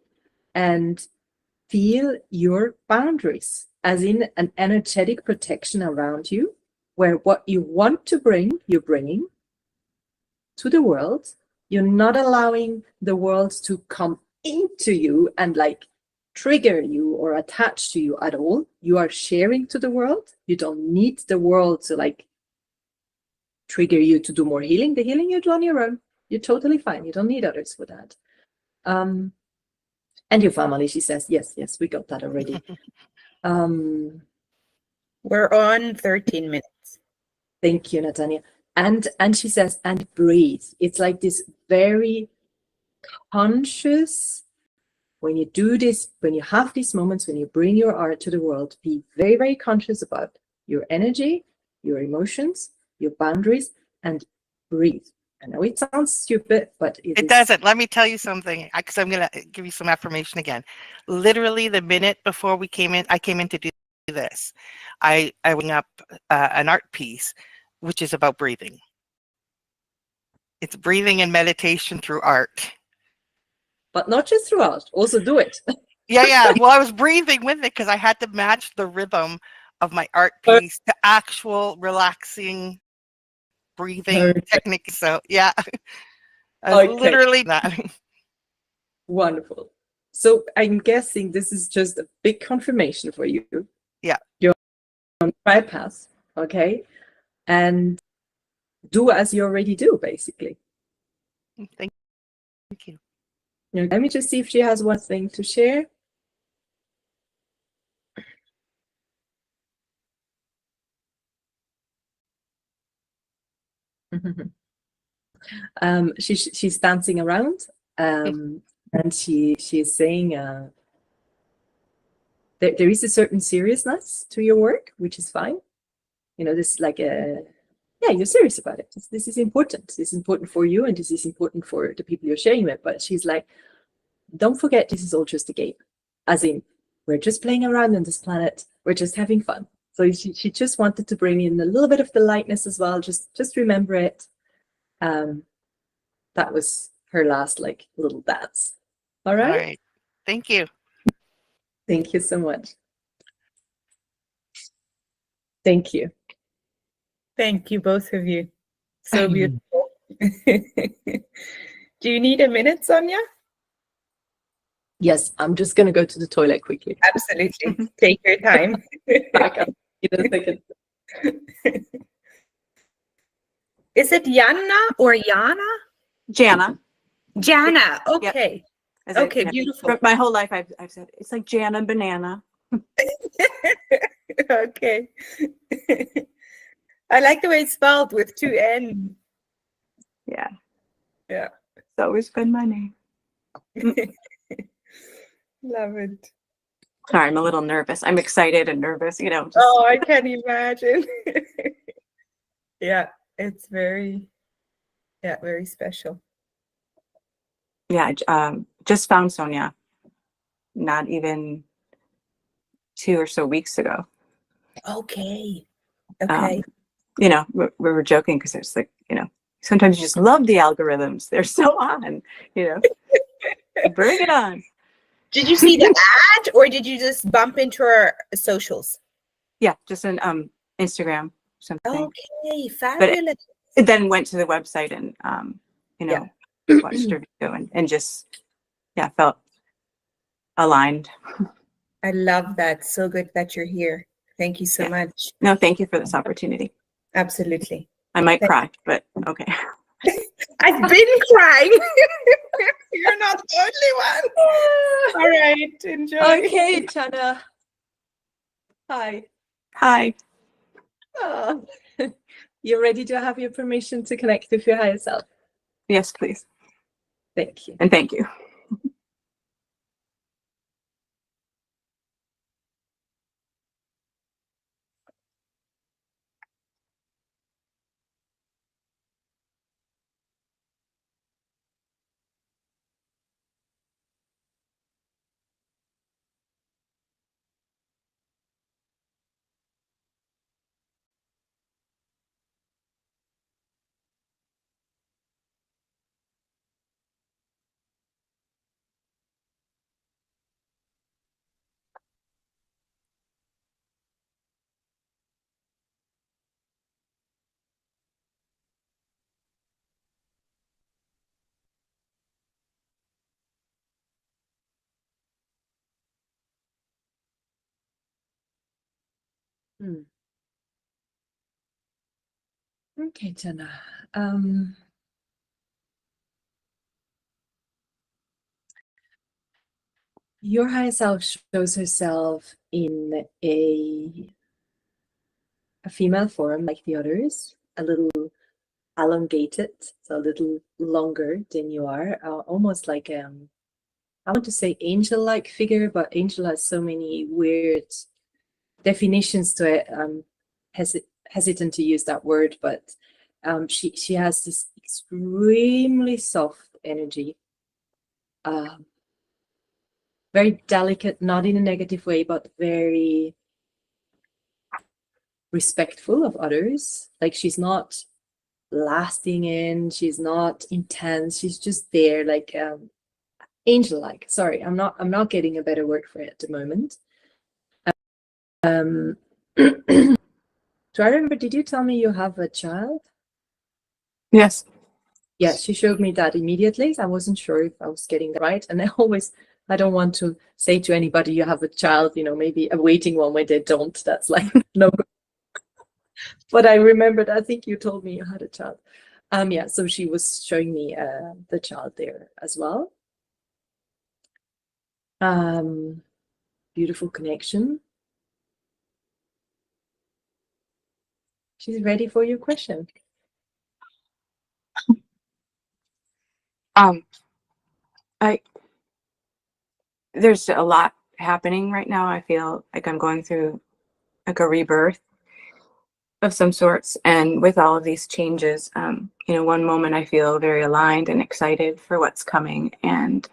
and feel your boundaries, as in an energetic protection around you, where what you want to bring, you're bringing to the world. You're not allowing the world to come into you and like trigger you or attach to you at all. You are sharing to the world. You don't need the world to like trigger you to do more healing. The healing you do on your own. You're totally fine. You don't need others for that. And your family, she says, yes, we got that already. We're on 13 minutes. Thank you, Natania. And she says, and breathe. It's like this very conscious, when you do this, when you have these moments, when you bring your art to the world, be very, very conscious about your energy, your emotions, your boundaries, and breathe. I know it sounds stupid, but It doesn't. Let me tell you something, because I'm going to give you some affirmation again. Literally the minute before we came in, I came in to do this. I went up an art piece, which is about breathing. It's breathing and meditation through art. But not just throughout, also do it. Yeah. Well, I was breathing with it because I had to match the rhythm of my art piece to actual relaxing breathing technique. So yeah, I was literally that. Wonderful. So I'm guessing this is just a big confirmation for you. Yeah. You're on the right path, okay? And do as you already do, basically. Thank you. Let me just see if she has one thing to share. She's dancing around, and she is saying there is a certain seriousness to your work, which is fine. You know, this is like you're serious about it. This is important. This is important for you, and this is important for the people you're sharing with. But she's like, don't forget, this is all just a game. As in, we're just playing around on this planet. We're just having fun. So she just wanted to bring in a little bit of the lightness as well. Just remember it. That was her last like little dance. All right. All right. Thank you. Thank you so much. Thank you. Thank you, both of you. So beautiful. Do you need a minute, Sonia? Yes, I'm just gonna go to the toilet quickly. Absolutely. Take your time. Back up in a second. Is it Jana or Jana? Jana. Jana. Okay. As Okay, you know, beautiful. for my whole life, I've said it's like Jana banana. Okay. I like the way it's spelled with 2 N. Yeah. Yeah. It's always been my name. Love it. Sorry, I'm a little nervous. I'm excited and nervous, you know. Just, Oh, I can imagine. Yeah, it's very special. yeah, just found Sonia not even 2 or so weeks ago. Okay. Okay. You know, we were joking because it's like, you know, sometimes you just love the algorithms. They're so on, you know. Bring it on. Did you see the ad or did you just bump into our socials? Yeah, just an Instagram something. Okay, fabulous. It then went to the website and you know, watched her video and just felt aligned. I love that. So good that you're here. Thank you so much. No, thank you for this opportunity. Absolutely. I might cry, but okay. I've been crying. You're not the only one. All right, enjoy. Okay, Jana. Hi. Hi. Oh. You're ready to have your permission to connect with your higher self. Yes, please. Thank you. And thank you. Hmm. Okay, Jenna. Your higher self shows herself in a female form like the others, a little elongated, so a little longer than you are, almost like I want to say angel-like figure, but angel has so many weird definitions to it. Hesitant to use that word, but she has this extremely soft energy, very delicate, not in a negative way, but very respectful of others. Like she's not lasting in, she's not intense, she's just there, like angel-like. Sorry, I'm not getting a better word for it at the moment. Do I remember, did you tell me you have a child? Yes. Yes, she showed me that immediately. I wasn't sure if I was getting that right. And I don't want to say to anybody you have a child, maybe a waiting one when they don't. That's like, no. But I remembered, I think you told me you had a child. Yeah, so she was showing me the child there as well. Beautiful connection. She's ready for your question. There's a lot happening right now. I feel like I'm going through like a rebirth of some sorts, and with all of these changes, one moment I feel very aligned and excited for what's coming, and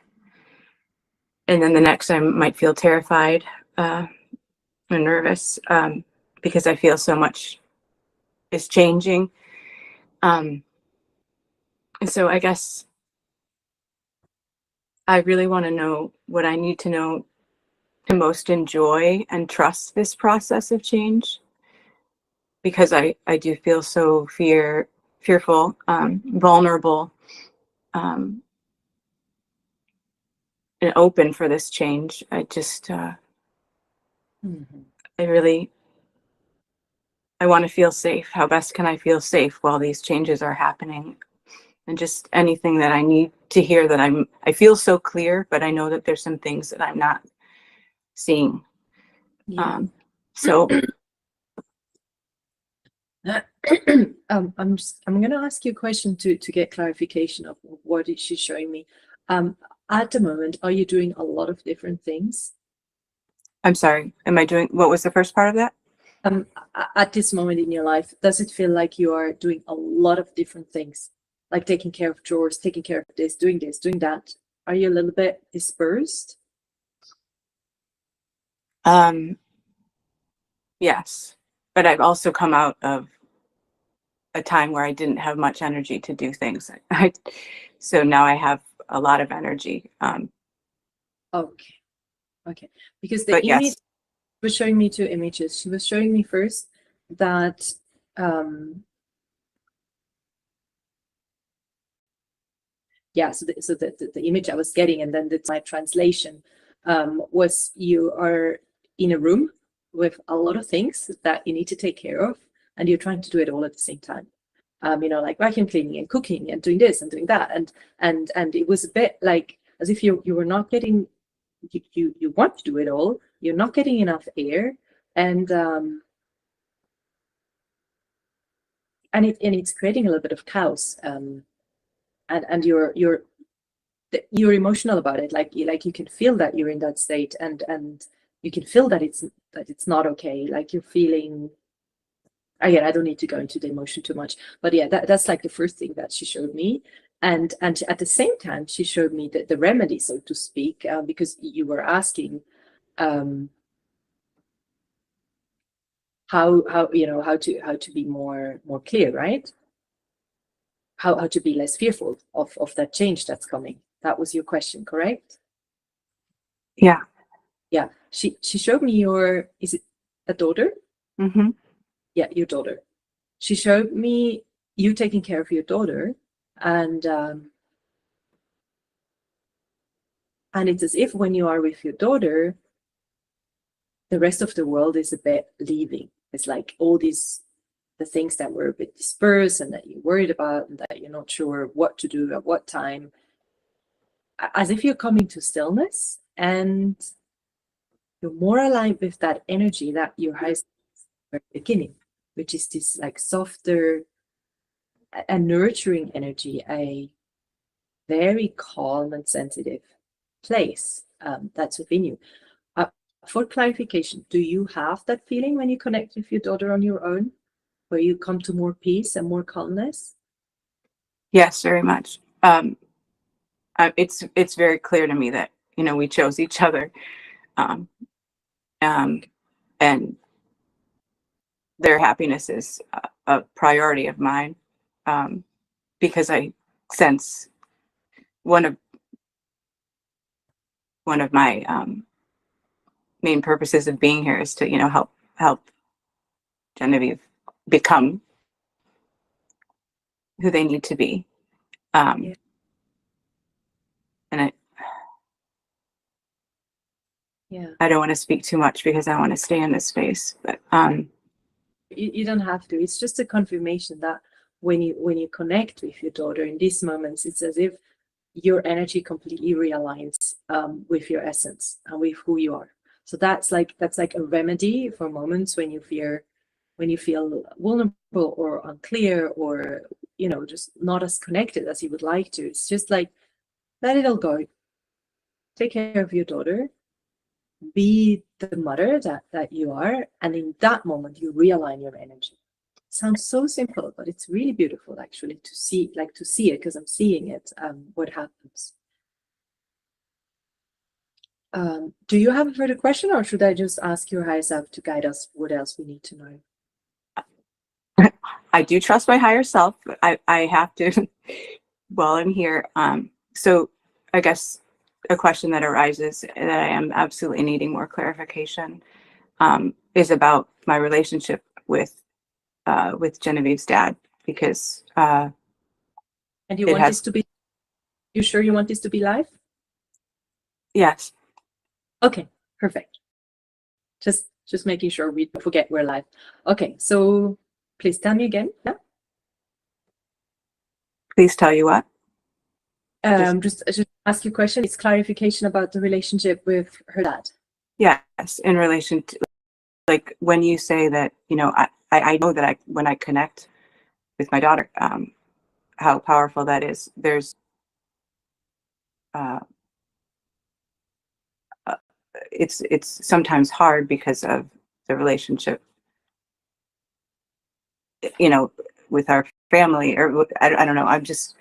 then the next I might feel terrified and nervous because I feel so much is changing. And so I guess I really want to know what I need to know to most enjoy and trust this process of change, because I do feel so fearful, vulnerable, and open for this change. I just, I want to feel safe. How best can I feel safe while these changes are happening? And just anything that I need to hear, that I feel so clear, but I know that there's some things that I'm not seeing. Yeah. So I'm going to ask you a question to get clarification of what is she showing me. At the moment, are you doing a lot of different things? I'm sorry, am I doing, what was the first part of that? At this moment in your life, does it feel like you are doing a lot of different things, like taking care of chores, taking care of this, doing that? Are you a little bit dispersed? Yes, but I've also come out of a time where I didn't have much energy to do things. So now I have a lot of energy. Okay. Because the image was showing me two images. She was showing me first that so the image I was getting, and then my translation was you are in a room with a lot of things that you need to take care of, and you're trying to do it all at the same time. Like vacuum cleaning and cooking and doing this and doing that, and it was a bit like as if you were not getting, you want to do it all, you're not getting enough air, and it's creating a little bit of chaos, and you're emotional about it, like you can feel that you're in that state, and you can feel that it's not okay, like you're feeling. Again, I don't need to go into the emotion too much, but yeah, that's like the first thing that she showed me. And at the same time, she showed me the remedy, so to speak, because you were asking how to be more clear, right? How to be less fearful of that change that's coming. That was your question, correct? Yeah. Yeah. She showed me is it a daughter? Mm-hmm. Yeah, your daughter. She showed me you taking care of your daughter, and it's as if when you are with your daughter, the rest of the world is a bit leaving. It's like all these, the things that were a bit dispersed and that you're worried about and that you're not sure what to do at what time, as if you're coming to stillness and you're more aligned with that energy that your highest at the beginning, which is this like softer and nurturing energy, a very calm and sensitive place that's within you. For clarification, do you have that feeling when you connect with your daughter on your own, where you come to more peace and more calmness? Yes, very much. It's very clear to me that, you know, we chose each other, and their happiness is a priority of mine, because I sense one of my main purposes of being here is to, you know, help Genevieve become who they need to be. Yeah. And Yeah. I don't want to speak too much because I want to stay in this space, but You don't have to. It's just a confirmation that when you connect with your daughter in these moments, it's as if your energy completely realigns with your essence and with who you are. So that's like a remedy for moments when you feel vulnerable or unclear, or, you know, just not as connected as you would like to. It's just like, let it all go. Take care of your daughter. Be the mother that you are, and in that moment you realign your energy. Sounds so simple, but it's really beautiful actually to see it, because I'm seeing it, what happens. Do you have a further question, or should I just ask your higher self to guide us what else we need to know? I do trust my higher self, but I have to while I'm here. So I guess a question that arises that I am absolutely needing more clarification is about my relationship with Genevieve's dad, because And you want this to be, you sure you want this to be live? Yes. Okay, perfect. Just making sure we don't forget we're live. Okay, so please tell me again. Yeah. Please tell you what? Just ask you a question. It's clarification about the relationship with her dad. Yes, in relation to, like, when you say that, you know, I know that when I connect with my daughter, how powerful that is. There's it's sometimes hard because of the relationship, you know, with our family, or I don't know. I'm just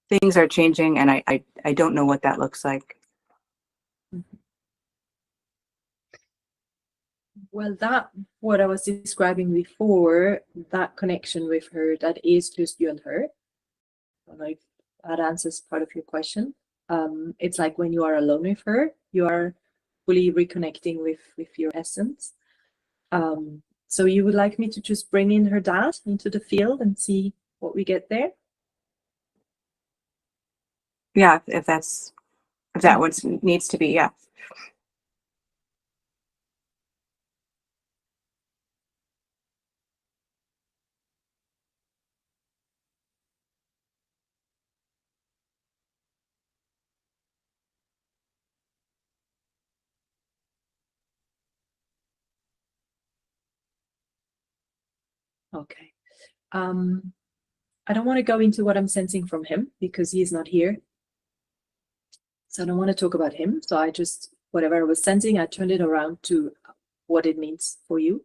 things are changing, and I don't know what that looks like. Well, that what I was describing before, that connection with her, that is just you and her. I don't know if that answers part of your question. It's like when you are alone with her, you are fully reconnecting with your essence. So you would like me to just bring in her dad into the field and see what we get there? Yeah, if that what needs to be, yeah. Okay. I don't want to go into what I'm sensing from him because he is not here. So I don't want to talk about him. So I just, whatever I was sensing, I turned it around to what it means for you.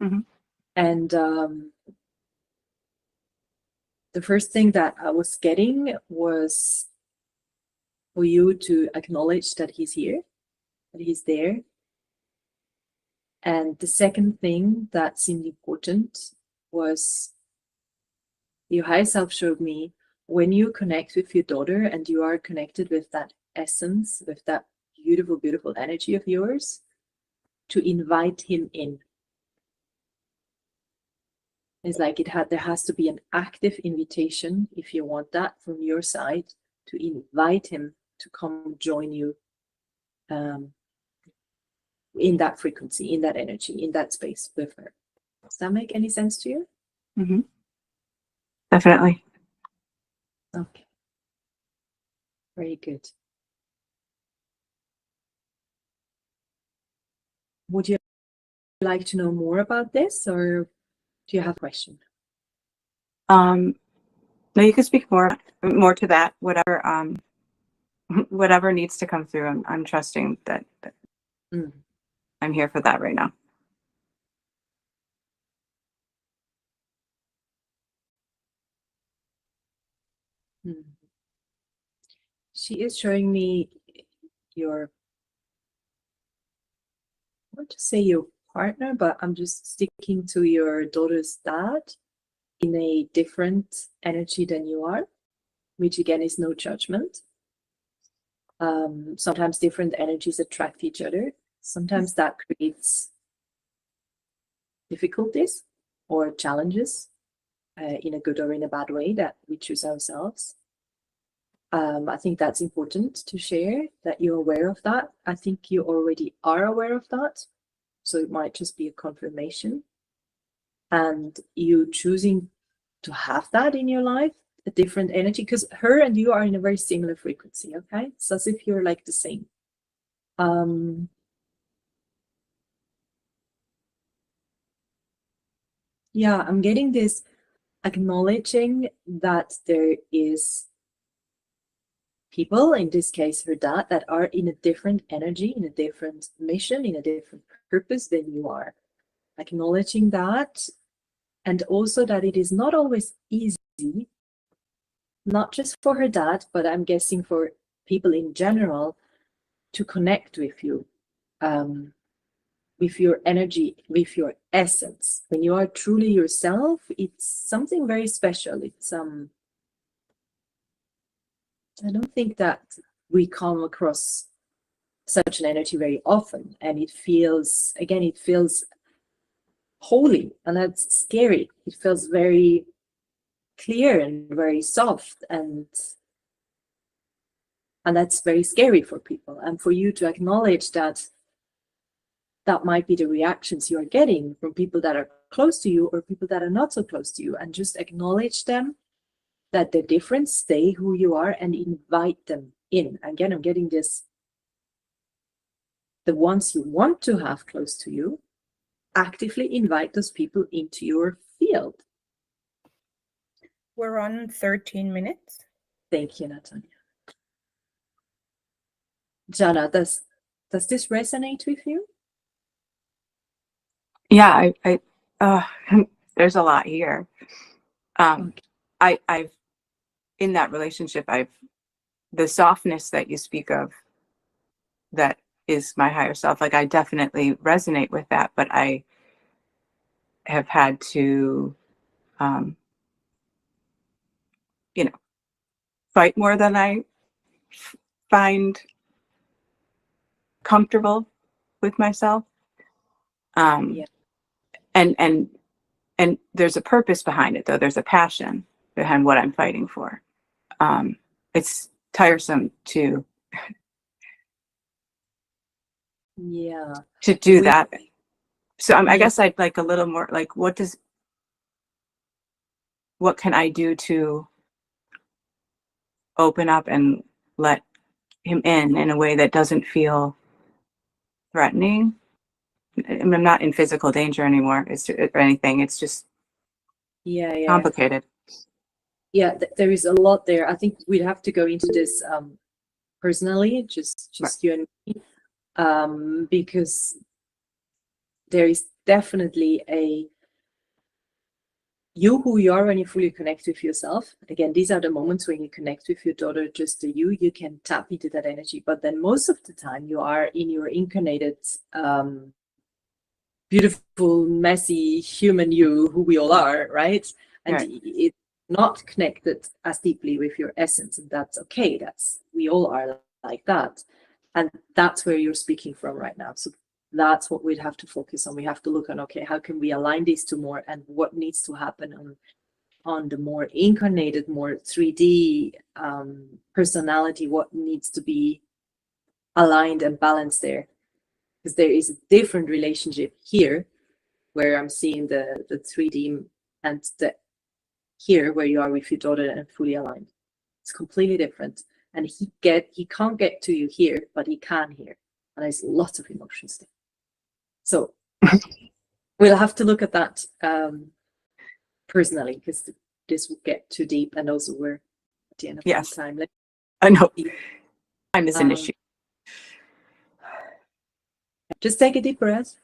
Mhm. And the first thing that I was getting was for you to acknowledge that he's here, that he's there. And the second thing that seemed important was your higher self showed me when you connect with your daughter and you are connected with that essence, with that beautiful, beautiful energy of yours, to invite him in. It's like there has to be an active invitation, if you want that from your side, to invite him to come join you in that frequency, in that energy, in that space with her. Does that make any sense to you? Mm-hmm. Definitely. Okay. Very good. Would you like to know more about this, or do you have a question? No, you can speak more to that. Whatever, whatever needs to come through. I'm trusting that I'm here for that right now. She is showing me your, I want to say your partner, but I'm just sticking to your daughter's dad in a different energy than you are, which again is no judgment. Sometimes different energies attract each other. Sometimes that creates difficulties or challenges in a good or in a bad way that we choose ourselves. I think that's important to share, that you're aware of that. I think you already are aware of that. So it might just be a confirmation. And you choosing to have that in your life, a different energy, because her and you are in a very similar frequency, okay? It's as if you're like the same. Yeah, I'm getting this acknowledging that there is people, in this case her dad, that are in a different energy, in a different mission, in a different purpose than you are. Acknowledging that, and also that it is not always easy, not just for her dad, but I'm guessing for people in general, to connect with you, with your energy, with your essence. When you are truly yourself, it's something very special. It's I don't think that we come across such an energy very often, and it feels, again, it feels holy, and that's scary. It feels very clear and very soft, and that's very scary for people. And for you to acknowledge that that might be the reactions you are getting from people that are close to you or people that are not so close to you, and just acknowledge them, that they're different, stay who you are, and invite them in. Again, I'm getting this, the ones you want to have close to you, actively invite those people into your field. We're on 13 minutes. Thank you, Natalia. Jana, does this resonate with you? Yeah, there's a lot here. I've in that relationship, the softness that you speak of, that is my higher self. Like, I definitely resonate with that, but I have had to, fight more than I find comfortable with myself. Yeah. And there's a purpose behind it, though. There's a passion behind what I'm fighting for. It's tiresome to do that. So I guess I'd like a little more, like, what can I do to open up and let him in a way that doesn't feel threatening? I'm not in physical danger anymore, or anything. It's just complicated. Yeah, there is a lot there. I think we'd have to go into this personally, just Right. you and me, because there is definitely you who you are when you fully connect with yourself. Again, these are the moments when you connect with your daughter, just the you can tap into that energy. But then most of the time you are in your incarnated, beautiful, messy human you, who we all are, right? And it's not connected as deeply with your essence, and that's okay. We all are like that. And that's where you're speaking from right now. So that's what we'd have to focus on. We have to look on, okay, how can we align these two more, and what needs to happen on the more incarnated, more 3D personality, what needs to be aligned and balanced there. because there is a different relationship here where I'm seeing the 3D and the here where you are with your daughter and fully aligned. It's completely different. And he can't get to you here, but he can here. And there's lots of emotions there. So we'll have to look at that personally, because this will get too deep, and also we're at the end of Yes. time. I know time is an issue. Just take a deep breath.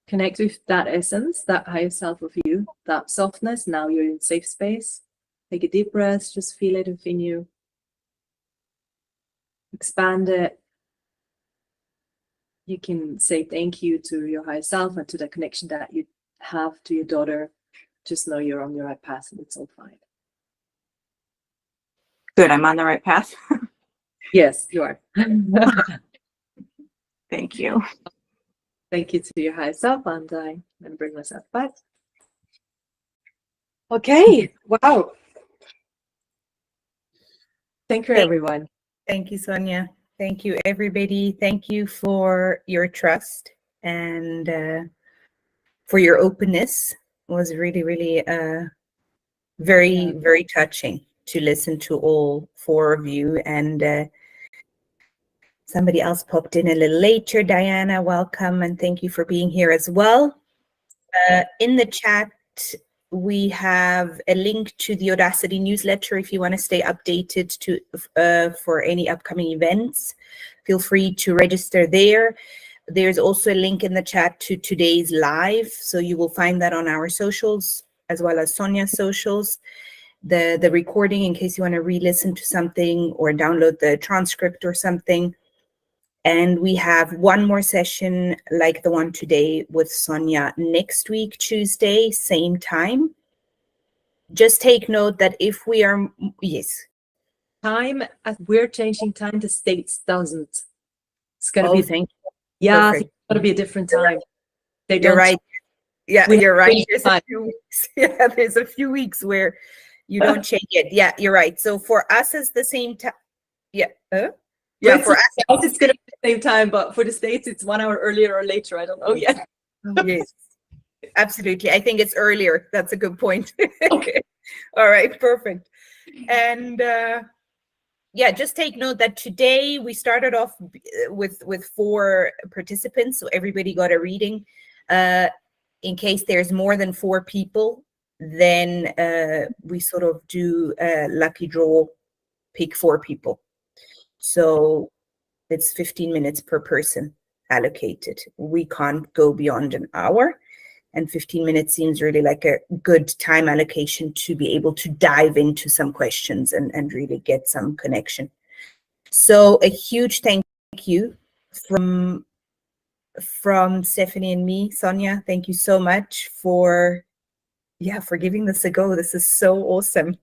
Connect with that essence, that higher self of you, that softness. Now you're in safe space. Take a deep breath. Just feel it within you. Expand it. You can say thank you to your higher self and to the connection that you have to your daughter. Just know you're on the right path and it's all fine. Good, I'm on the right path. Yes, you are. Thank you. Thank you to your higher self, and I'm going to bring myself back. Okay, wow. Thank you, everyone. Thank you, Sonia. Thank you, everybody. Thank you for your trust and for your openness. It was really, really very, very touching to listen to all four of you. And somebody else popped in a little later. Diana, welcome, and thank you for being here as well. In the chat, we have a link to the Audacity newsletter if you want to stay updated for any upcoming events. Feel free to register there. There's also a link in the chat to today's live, so you will find that on our socials as well as Sonia's socials. The recording, in case you want to re-listen to something or download the transcript or something. And we have one more session like the one today with Sonia next week, Tuesday, same time. Just take note that if we are, yes. Time, as we're changing time, the States doesn't. It's going to Oh, be, thank you. yeah, Perfect. it's going to be a different time. They You're don't, right. Yeah, we you're have right. changed There's time. a few weeks. Yeah, there's a few weeks where you don't change it. Yeah, you're right. So for us, it's the same time. Yeah. Yeah, for us, it's going to be the same time, but for the States, it's 1 hour earlier or later. I don't know yet. yes, absolutely. I think it's earlier. That's a good point. Okay. All right, perfect. And yeah, just take note that today we started off with 4 participants, so everybody got a reading. In case there's more than 4 people, then we sort of do a lucky draw, pick 4 people. So it's 15 minutes per person allocated. We can't go beyond an hour, and 15 minutes seems really like a good time allocation to be able to dive into some questions and really get some connection. So a huge thank you from Stephanie and me. Sonia, thank you so much for giving this a go. This is so awesome.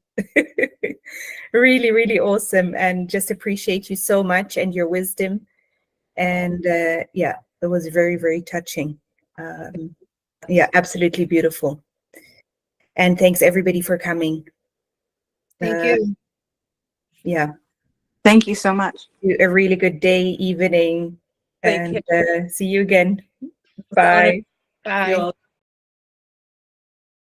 Really, really awesome, and just appreciate you so much and your wisdom. And yeah, it was very, very touching. Yeah, absolutely beautiful. And thanks everybody for coming. Thank you. Yeah. Thank you so much. A really good day, evening, Thank and see you again. Bye. Bye. you all.